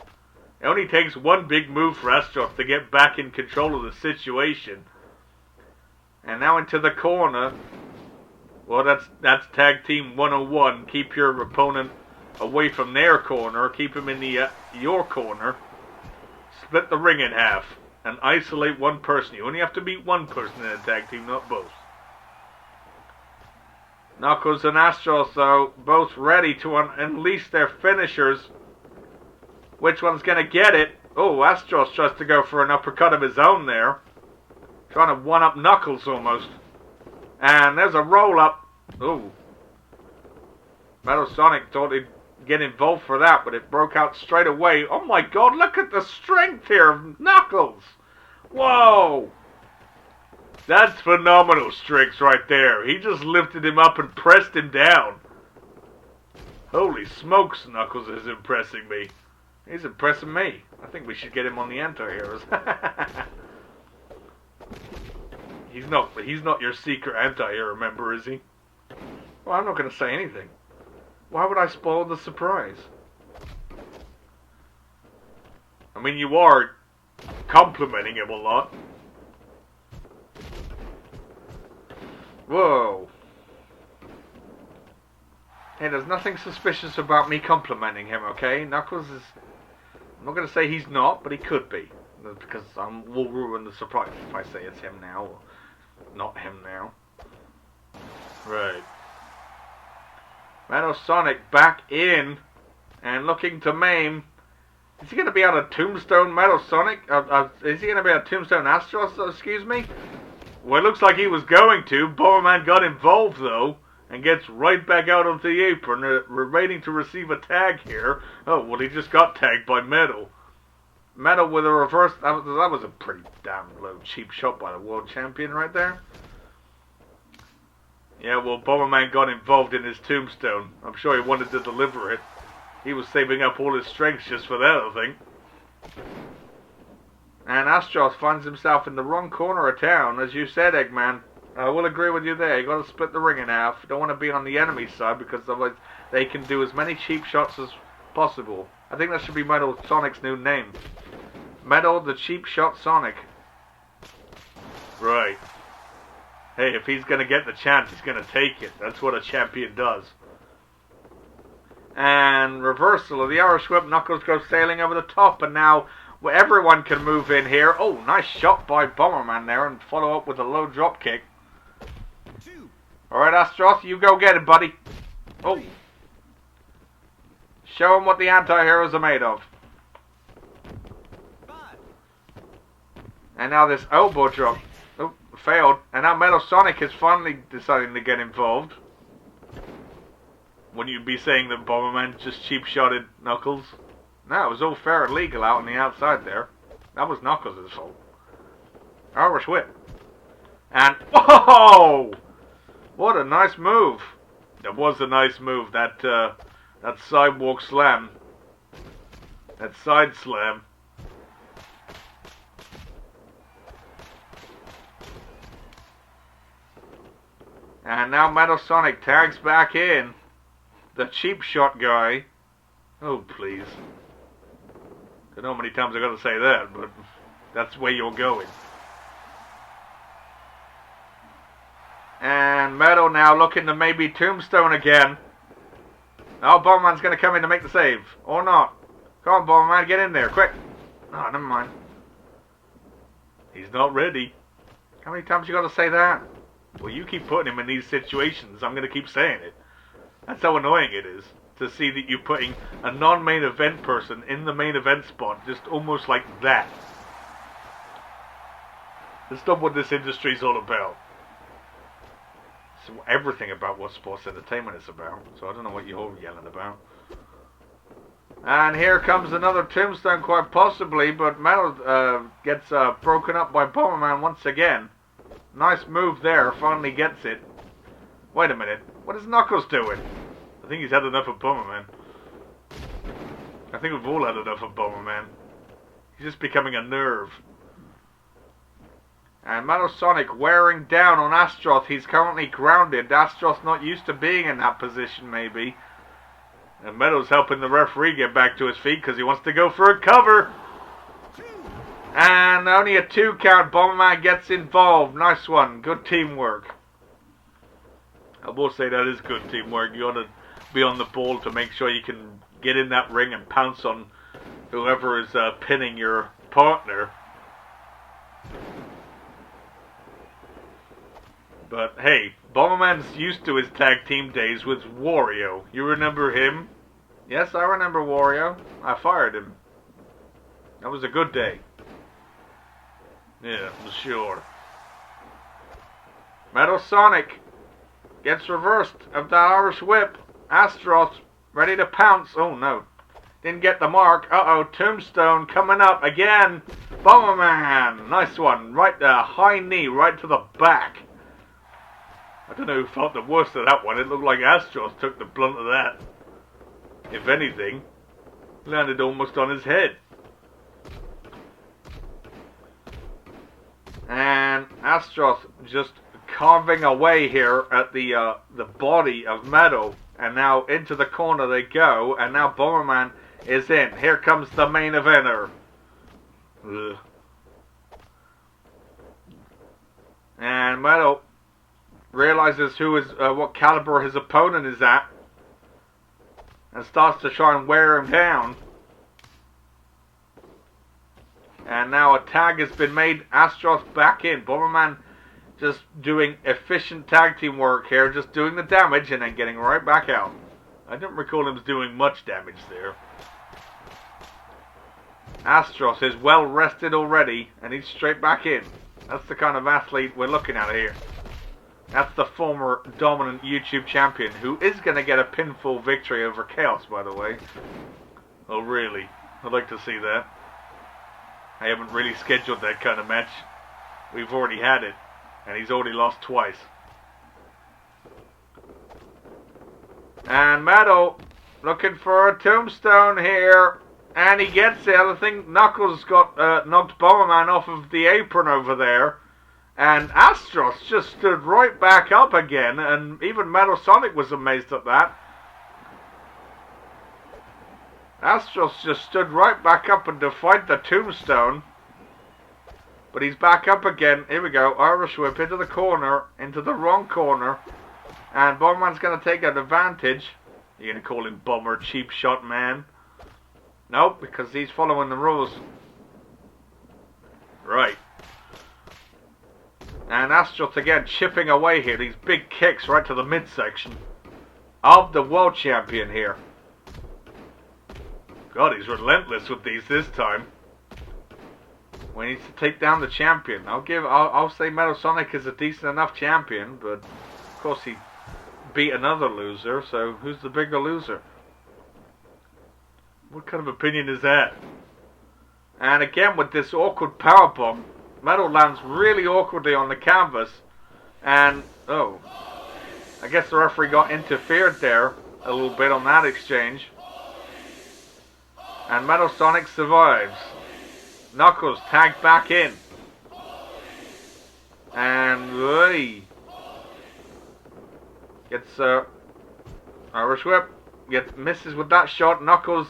A: It only takes one big move for Astaroth to get back in control of the situation. And now into the corner. Well, that's Tag Team 101. Keep your opponent away from their corner. Keep him in the your corner. Split the ring in half. And isolate one person. You only have to beat one person in a tag team, not both. Knuckles and Astaroth, though, both ready to unleash their finishers. Which one's going to get it? Oh, Astaroth tries to go for an uppercut of his own there. Trying to one-up Knuckles almost. And there's a roll-up. Ooh. Metal Sonic thought he'd get involved for that, but it broke out straight away. Oh my god, look at the strength here of Knuckles. Whoa. That's phenomenal strength right there. He just lifted him up and pressed him down. Holy smokes, Knuckles is impressing me. He's impressing me. I think we should get him on the anti-heroes. He's not your secret anti-hero member, is he? Well, I'm not going to say anything. Why would I spoil the surprise? I mean, you are complimenting him a lot. Whoa. Hey, there's nothing suspicious about me complimenting him, okay? Knuckles is... I'm not going to say he's not, but he could be. Because we'll ruin the surprise if I say it's him now, or not him now. Right. Metal Sonic back in, and looking to maim. Is he going to be able to tombstone Metal Sonic? Is he going to be able to tombstone Astaroth, excuse me? Well, it looks like he was going to. Bomberman got involved, though, and gets right back out of the apron. We're waiting to receive a tag here. Oh, well, he just got tagged by Metal. Metal with a reverse. That was a pretty damn low cheap shot by the world champion right there. Yeah, well, Bomberman got involved in his tombstone. I'm sure he wanted to deliver it. He was saving up all his strength just for that, I think. And Astaroth finds himself in the wrong corner of town. As you said, Eggman, I will agree with you there. You got to split the ring in half. You don't want to be on the enemy side because otherwise they can do as many cheap shots as possible. I think that should be Metal Sonic's new name. Metal the Cheap Shot Sonic. Right. Hey, if he's going to get the chance, he's going to take it. That's what a champion does. And reversal of the Irish Whip. Knuckles goes sailing over the top, and now everyone can move in here. Oh, nice shot by Bomberman there, and follow up with a low drop kick. Alright, Astaroth, you go get it, buddy. Oh. Show him what the anti-heroes are made of. And now this elbow drop. Oh, failed. And now Metal Sonic is finally deciding to get involved. Wouldn't you be saying that Bomberman just cheap-shotted Knuckles? No, it was all fair and legal out on the outside there. That was Knuckles' fault. Irish Whip. And, whoa! What a nice move. That was a nice move, that sidewalk slam. That side slam. And now Metal Sonic tags back in. The cheap shot guy. Oh, please. I don't know how many times I got to say that, but that's where you're going. And Metal now looking to maybe tombstone again. Oh, Bomberman's going to come in to make the save. Or not. Come on, Bomberman, get in there, quick. Oh, never mind. He's not ready. How many times you got to say that? Well, you keep putting him in these situations. I'm going to keep saying it. That's how annoying it is to see that you're putting a non-main event person in the main event spot, just almost like that. That's not what this industry's all about. It's everything about what sports entertainment is about. So I don't know what you're yelling about. And here comes another tombstone, quite possibly, but Metal gets broken up by Bomberman once again. Nice move there, finally gets it. Wait a minute, what is Knuckles doing? I think he's had enough of Bomberman. I think we've all had enough of Bomberman. He's just becoming a nerve. And Metal Sonic wearing down on Astaroth. He's currently grounded. Astaroth's not used to being in that position, maybe. And Metal's helping the referee get back to his feet because he wants to go for a cover. And only a 2 count. Bomberman gets involved. Nice one. Good teamwork. I will say that is good teamwork. You got to be on the ball to make sure you can get in that ring and pounce on whoever is pinning your partner. But hey, Bomberman's used to his tag team days with Wario. You remember him? Yes, I remember Wario. I fired him. That was a good day. Yeah, for sure. Metal Sonic gets reversed of the Irish Whip. Astaroth ready to pounce. Oh no. Didn't get the mark. Uh-oh, Tombstone coming up again. Bomberman. Nice one. Right there. High knee right to the back. I don't know who felt the worst of that one. It looked like Astaroth took the blunt of that. If anything. Landed almost on his head. And Astaroth just carving away here at the body of Meadow. And now into the corner they go. And now Bomberman is in. Here comes the main eventer. Ugh. And Meadow realizes who is what caliber his opponent is at, and starts to try and wear him down. And now a tag has been made. Astaroth back in. Bomberman just doing efficient tag team work here, just doing the damage and then getting right back out. I don't recall him doing much damage there. Astaroth is well rested already, and he's straight back in. That's the kind of athlete we're looking at here. That's the former dominant YouTube champion, who is going to get a pinfall victory over Chaos, by the way. Oh, really? I'd like to see that. I haven't really scheduled that kind of match. We've already had it, and he's already lost twice. And Meadow looking for a tombstone here. And he gets it. I think Knuckles got knocked Bomberman off of the apron over there. And Astaroth just stood right back up again. And even Metal Sonic was amazed at that. Astaroth just stood right back up and defied the tombstone. But he's back up again. Here we go. Irish whip into the corner. Into the wrong corner. And Bomberman's going to take an advantage. You're going to call him Bomber Cheap Shot Man? Nope, because he's following the rules. Right. And Astaroth again chipping away here. These big kicks right to the midsection of the world champion here. God, he's relentless with these this time. We need to take down the champion. I'll say Metal Sonic is a decent enough champion, but of course he beat another loser, so who's the bigger loser? What kind of opinion is that? And again with this awkward powerbomb, Metal lands really awkwardly on the canvas. And, oh, I guess the referee got interfered there a little bit on that exchange. And Metal Sonic survives. Knuckles tagged back in. And, gets Irish whip. Misses with that shot. Knuckles.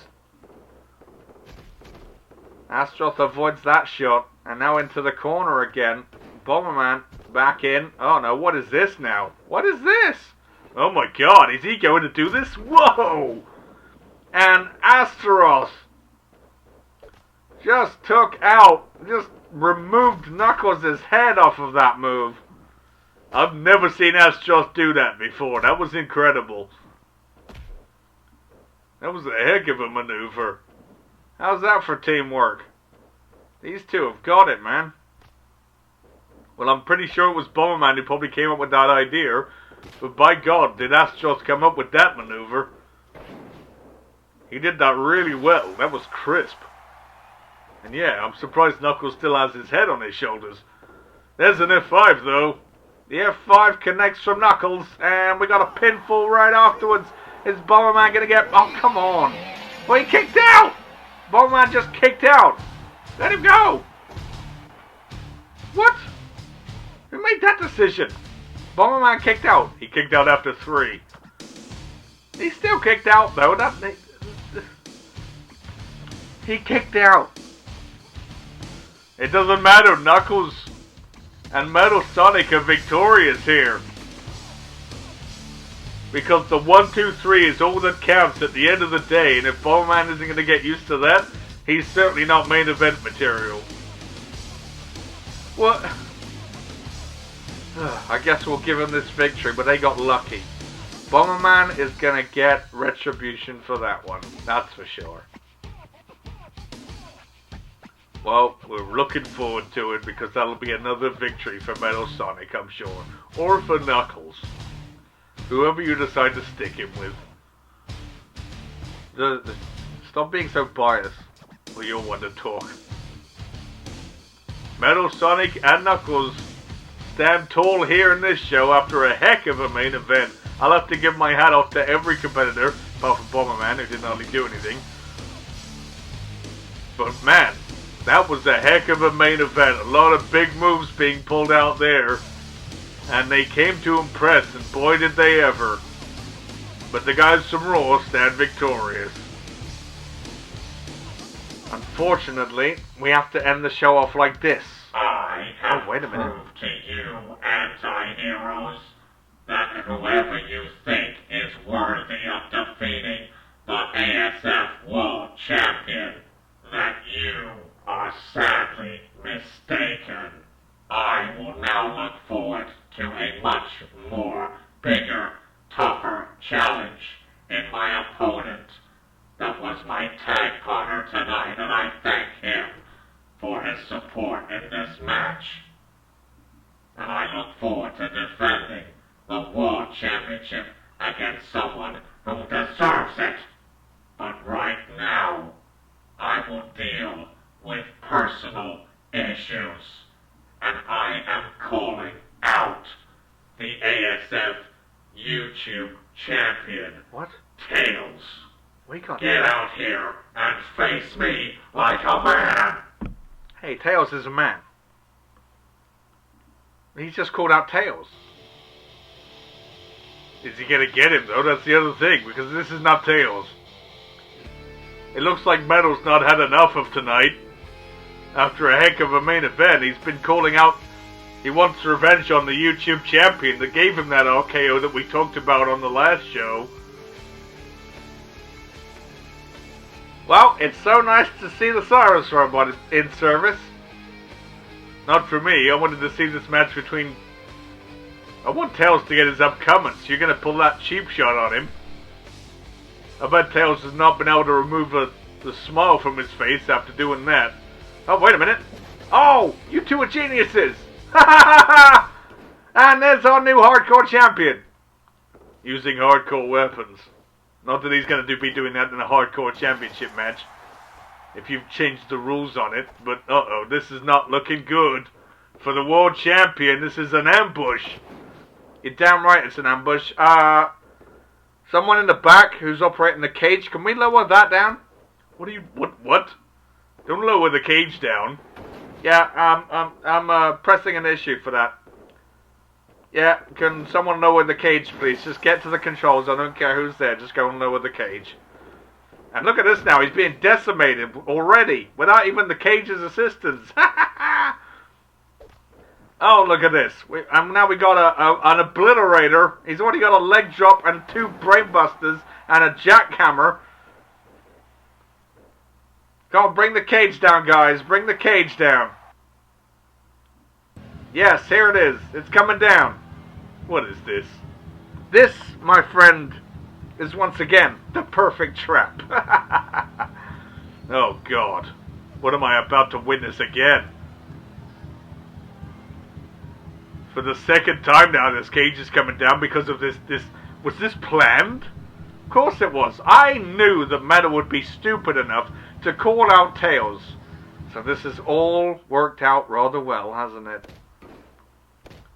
A: Astaroth avoids that shot. And now into the corner again. Bomberman back in. Oh no, what is this now? What is this? Oh my god, is he going to do this? Whoa! And Astaroth just removed Knuckles' head off of that move. I've never seen Astaroth do that before. That was incredible. That was a heck of a maneuver. How's that for teamwork? These two have got it, man. Well, I'm pretty sure it was Bomberman who probably came up with that idea. But by God, did Astaroth come up with that maneuver. He did that really well. That was crisp. And yeah, I'm surprised Knuckles still has his head on his shoulders. There's an F5 though. The F5 connects from Knuckles. And we got a pinfall right afterwards. Is Bomberman going to get... Oh, come on. Well, he kicked out. Bomberman just kicked out. Let him go. What? Who made that decision? Bomberman kicked out. He kicked out after 3. He still kicked out though. He kicked out. It doesn't matter. Knuckles and Metal Sonic are victorious here. Because the 1, 2, 3 is all that counts at the end of the day. And if Bomberman isn't going to get used to that, he's certainly not main event material. What? I guess we'll give him this victory, but they got lucky. Bomberman is going to get retribution for that one. That's for sure. Well, we're looking forward to it because that'll be another victory for Metal Sonic, I'm sure. Or for Knuckles. Whoever you decide to stick him with. Stop being so biased. Well, you'll want to talk. Metal Sonic and Knuckles stand tall here in this show after a heck of a main event. I'll have to give my hat off to every competitor, apart from Bomberman, who didn't hardly do anything. But man, that was a heck of a main event. A lot of big moves being pulled out there. And they came to impress, and boy did they ever. But the guys from Raw stand victorious. Unfortunately, we have to end the show off like this.
D: I have
A: wait a minute.
D: proved to you, anti-heroes, that whoever you think is worthy of defeating the ASF World Champion, that you are sadly mistaken. I will now look forward to a much more bigger, tougher challenge in my opponent. That was my tag partner tonight, and I thank him for his support in this match. And I look forward to defending the World Championship against someone who deserves it. But right now, I will deal with personal issues. And I am calling out the ASF YouTube champion.
A: What?
D: Tails.
A: We got
D: Get out here and face me like a man.
A: Hey, Tails is a man. He's just called out Tails. Is he gonna get him though? That's the other thing, because this is not Tails. It looks like Metal's not had enough of tonight. After a heck of a main event, he's been calling out. He wants revenge on the YouTube champion that gave him that RKO that we talked about on the last show. Well, it's so nice to see the Cyrus robot in service. Not for me. I wanted to see this match between... I want Tails to get his upcoming. So you're going to pull that cheap shot on him. I bet Tails has not been able to remove the smile from his face after doing that. Oh, wait a minute. Oh, you two are geniuses. Ha ha ha ha! And there's our new hardcore champion. Using hardcore weapons. Not that he's going to be doing that in a hardcore championship match. If you've changed the rules on it. But, uh-oh, this is not looking good. For the world champion, this is an ambush. You're damn right it's an ambush. Someone in the back who's operating the cage. Can we lower that down? What? Don't lower the cage down. Yeah, I'm pressing an issue for that. Yeah, can someone lower the cage, please? Just get to the controls. I don't care who's there. Just go and lower the cage. And look at this now. He's being decimated already without even the cage's assistance. Oh, look at this. Now we got an obliterator. He's already got a leg drop and 2 brainbusters and a jackhammer. Go on, bring the cage down, guys. Bring the cage down. Yes, here it is. It's coming down. What is this? This, my friend, is once again the perfect trap. Oh, God. What am I about to witness again? For the second time now, this cage is coming down because of this. Was this planned? Of course it was. I knew that Metal would be stupid enough to call out Tails. So this has all worked out rather well, hasn't it?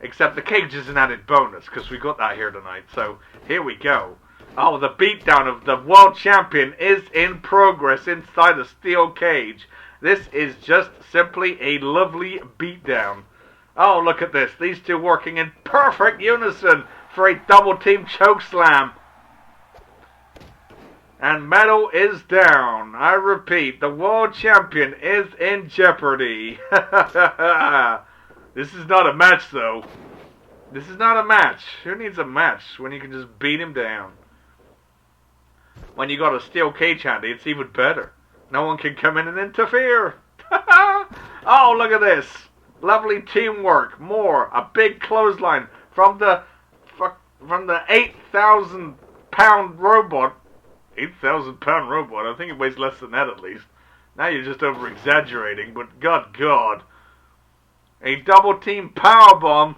A: Except the cage is an added bonus, because we got that here tonight. So, here we go. Oh, the beatdown of the world champion is in progress inside a steel cage. This is just simply a lovely beatdown. Oh, look at this. These two working in perfect unison for a double team choke slam. And Metal is down. I repeat, the world champion is in jeopardy. This is not a match, though. This is not a match. Who needs a match when you can just beat him down? When you got a steel cage handy, it's even better. No one can come in and interfere. Oh, look at this. Lovely teamwork. More. A big clothesline from the 8,000-pound robot. 8,000-pound robot? I think it weighs less than that at least. Now you're just over-exaggerating, but God. A double-team powerbomb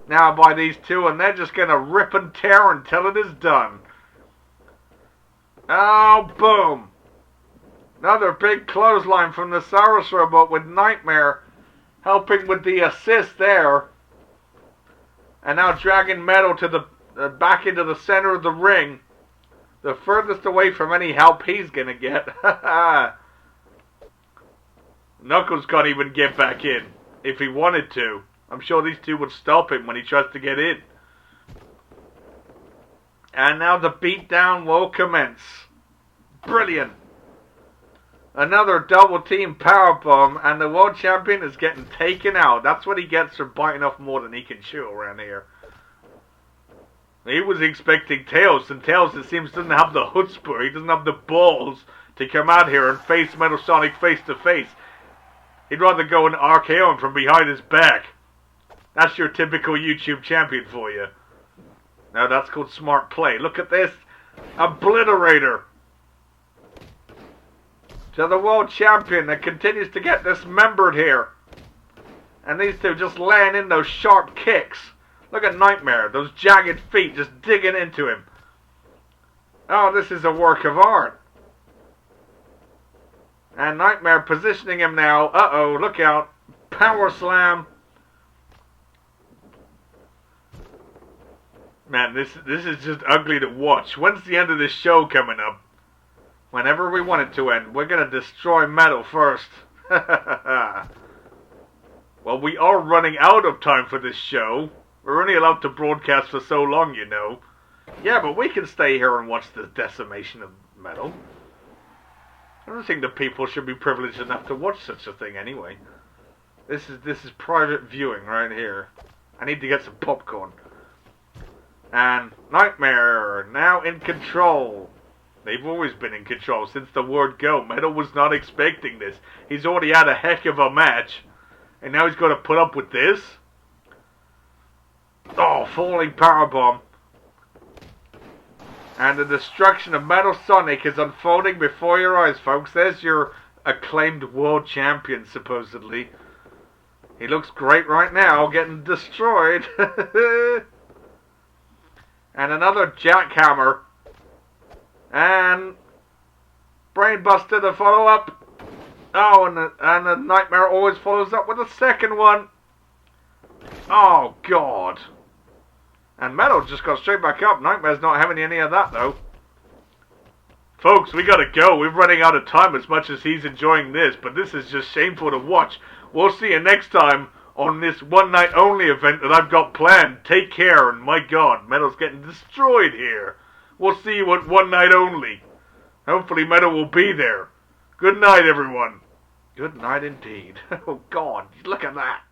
A: now by these two, and they're just going to rip and tear until it is done. Oh, boom. Another big clothesline from the Cyrus robot with Nightmare helping with the assist there. And now dragging Metal to the back into the center of the ring. The furthest away from any help he's going to get. Knuckles can't even get back in if he wanted to. I'm sure these two would stop him when he tries to get in. And now the beatdown will commence. Brilliant. Another double team powerbomb, and the world champion is getting taken out. That's what he gets for biting off more than he can chew around here. He was expecting Tails, and Tails, it seems, doesn't have the chutzpah. He doesn't have the balls to come out here and face Metal Sonic face to face. He'd rather go and RKO him from behind his back. That's your typical YouTube champion for you. Now that's called smart play. Look at this. Obliterator. To the world champion that continues to get dismembered here. And these two just laying in those sharp kicks. Look at Nightmare. Those jagged feet just digging into him. Oh, this is a work of art. And Nightmare positioning him now. Uh-oh, look out. Power slam. Man, this is just ugly to watch. When's the end of this show coming up? Whenever we want it to end. We're going to destroy Metal first. Well, we are running out of time for this show. We're only allowed to broadcast for so long, you know. Yeah, but we can stay here and watch the decimation of Metal. I don't think the people should be privileged enough to watch such a thing anyway. This is private viewing right here. I need to get some popcorn. And Nightmare now in control. They've always been in control since the word go. Metal was not expecting this. He's already had a heck of a match. And now he's got to put up with this. Oh, falling powerbomb. And the destruction of Metal Sonic is unfolding before your eyes, folks. There's your acclaimed world champion, supposedly. He looks great right now, getting destroyed. And another jackhammer. And Brainbuster to follow up. Oh, and the Nightmare always follows up with a second one. Oh, God. And Metal just got straight back up. Nightmare's not having any of that, though. Folks, we gotta go. We're running out of time as much as he's enjoying this. But this is just shameful to watch. We'll see you next time on this one night only event that I've got planned. Take care, and my God, Metal's getting destroyed here. We'll see you at one night only. Hopefully Metal will be there. Good night, everyone. Good night indeed. Oh, God, look at that.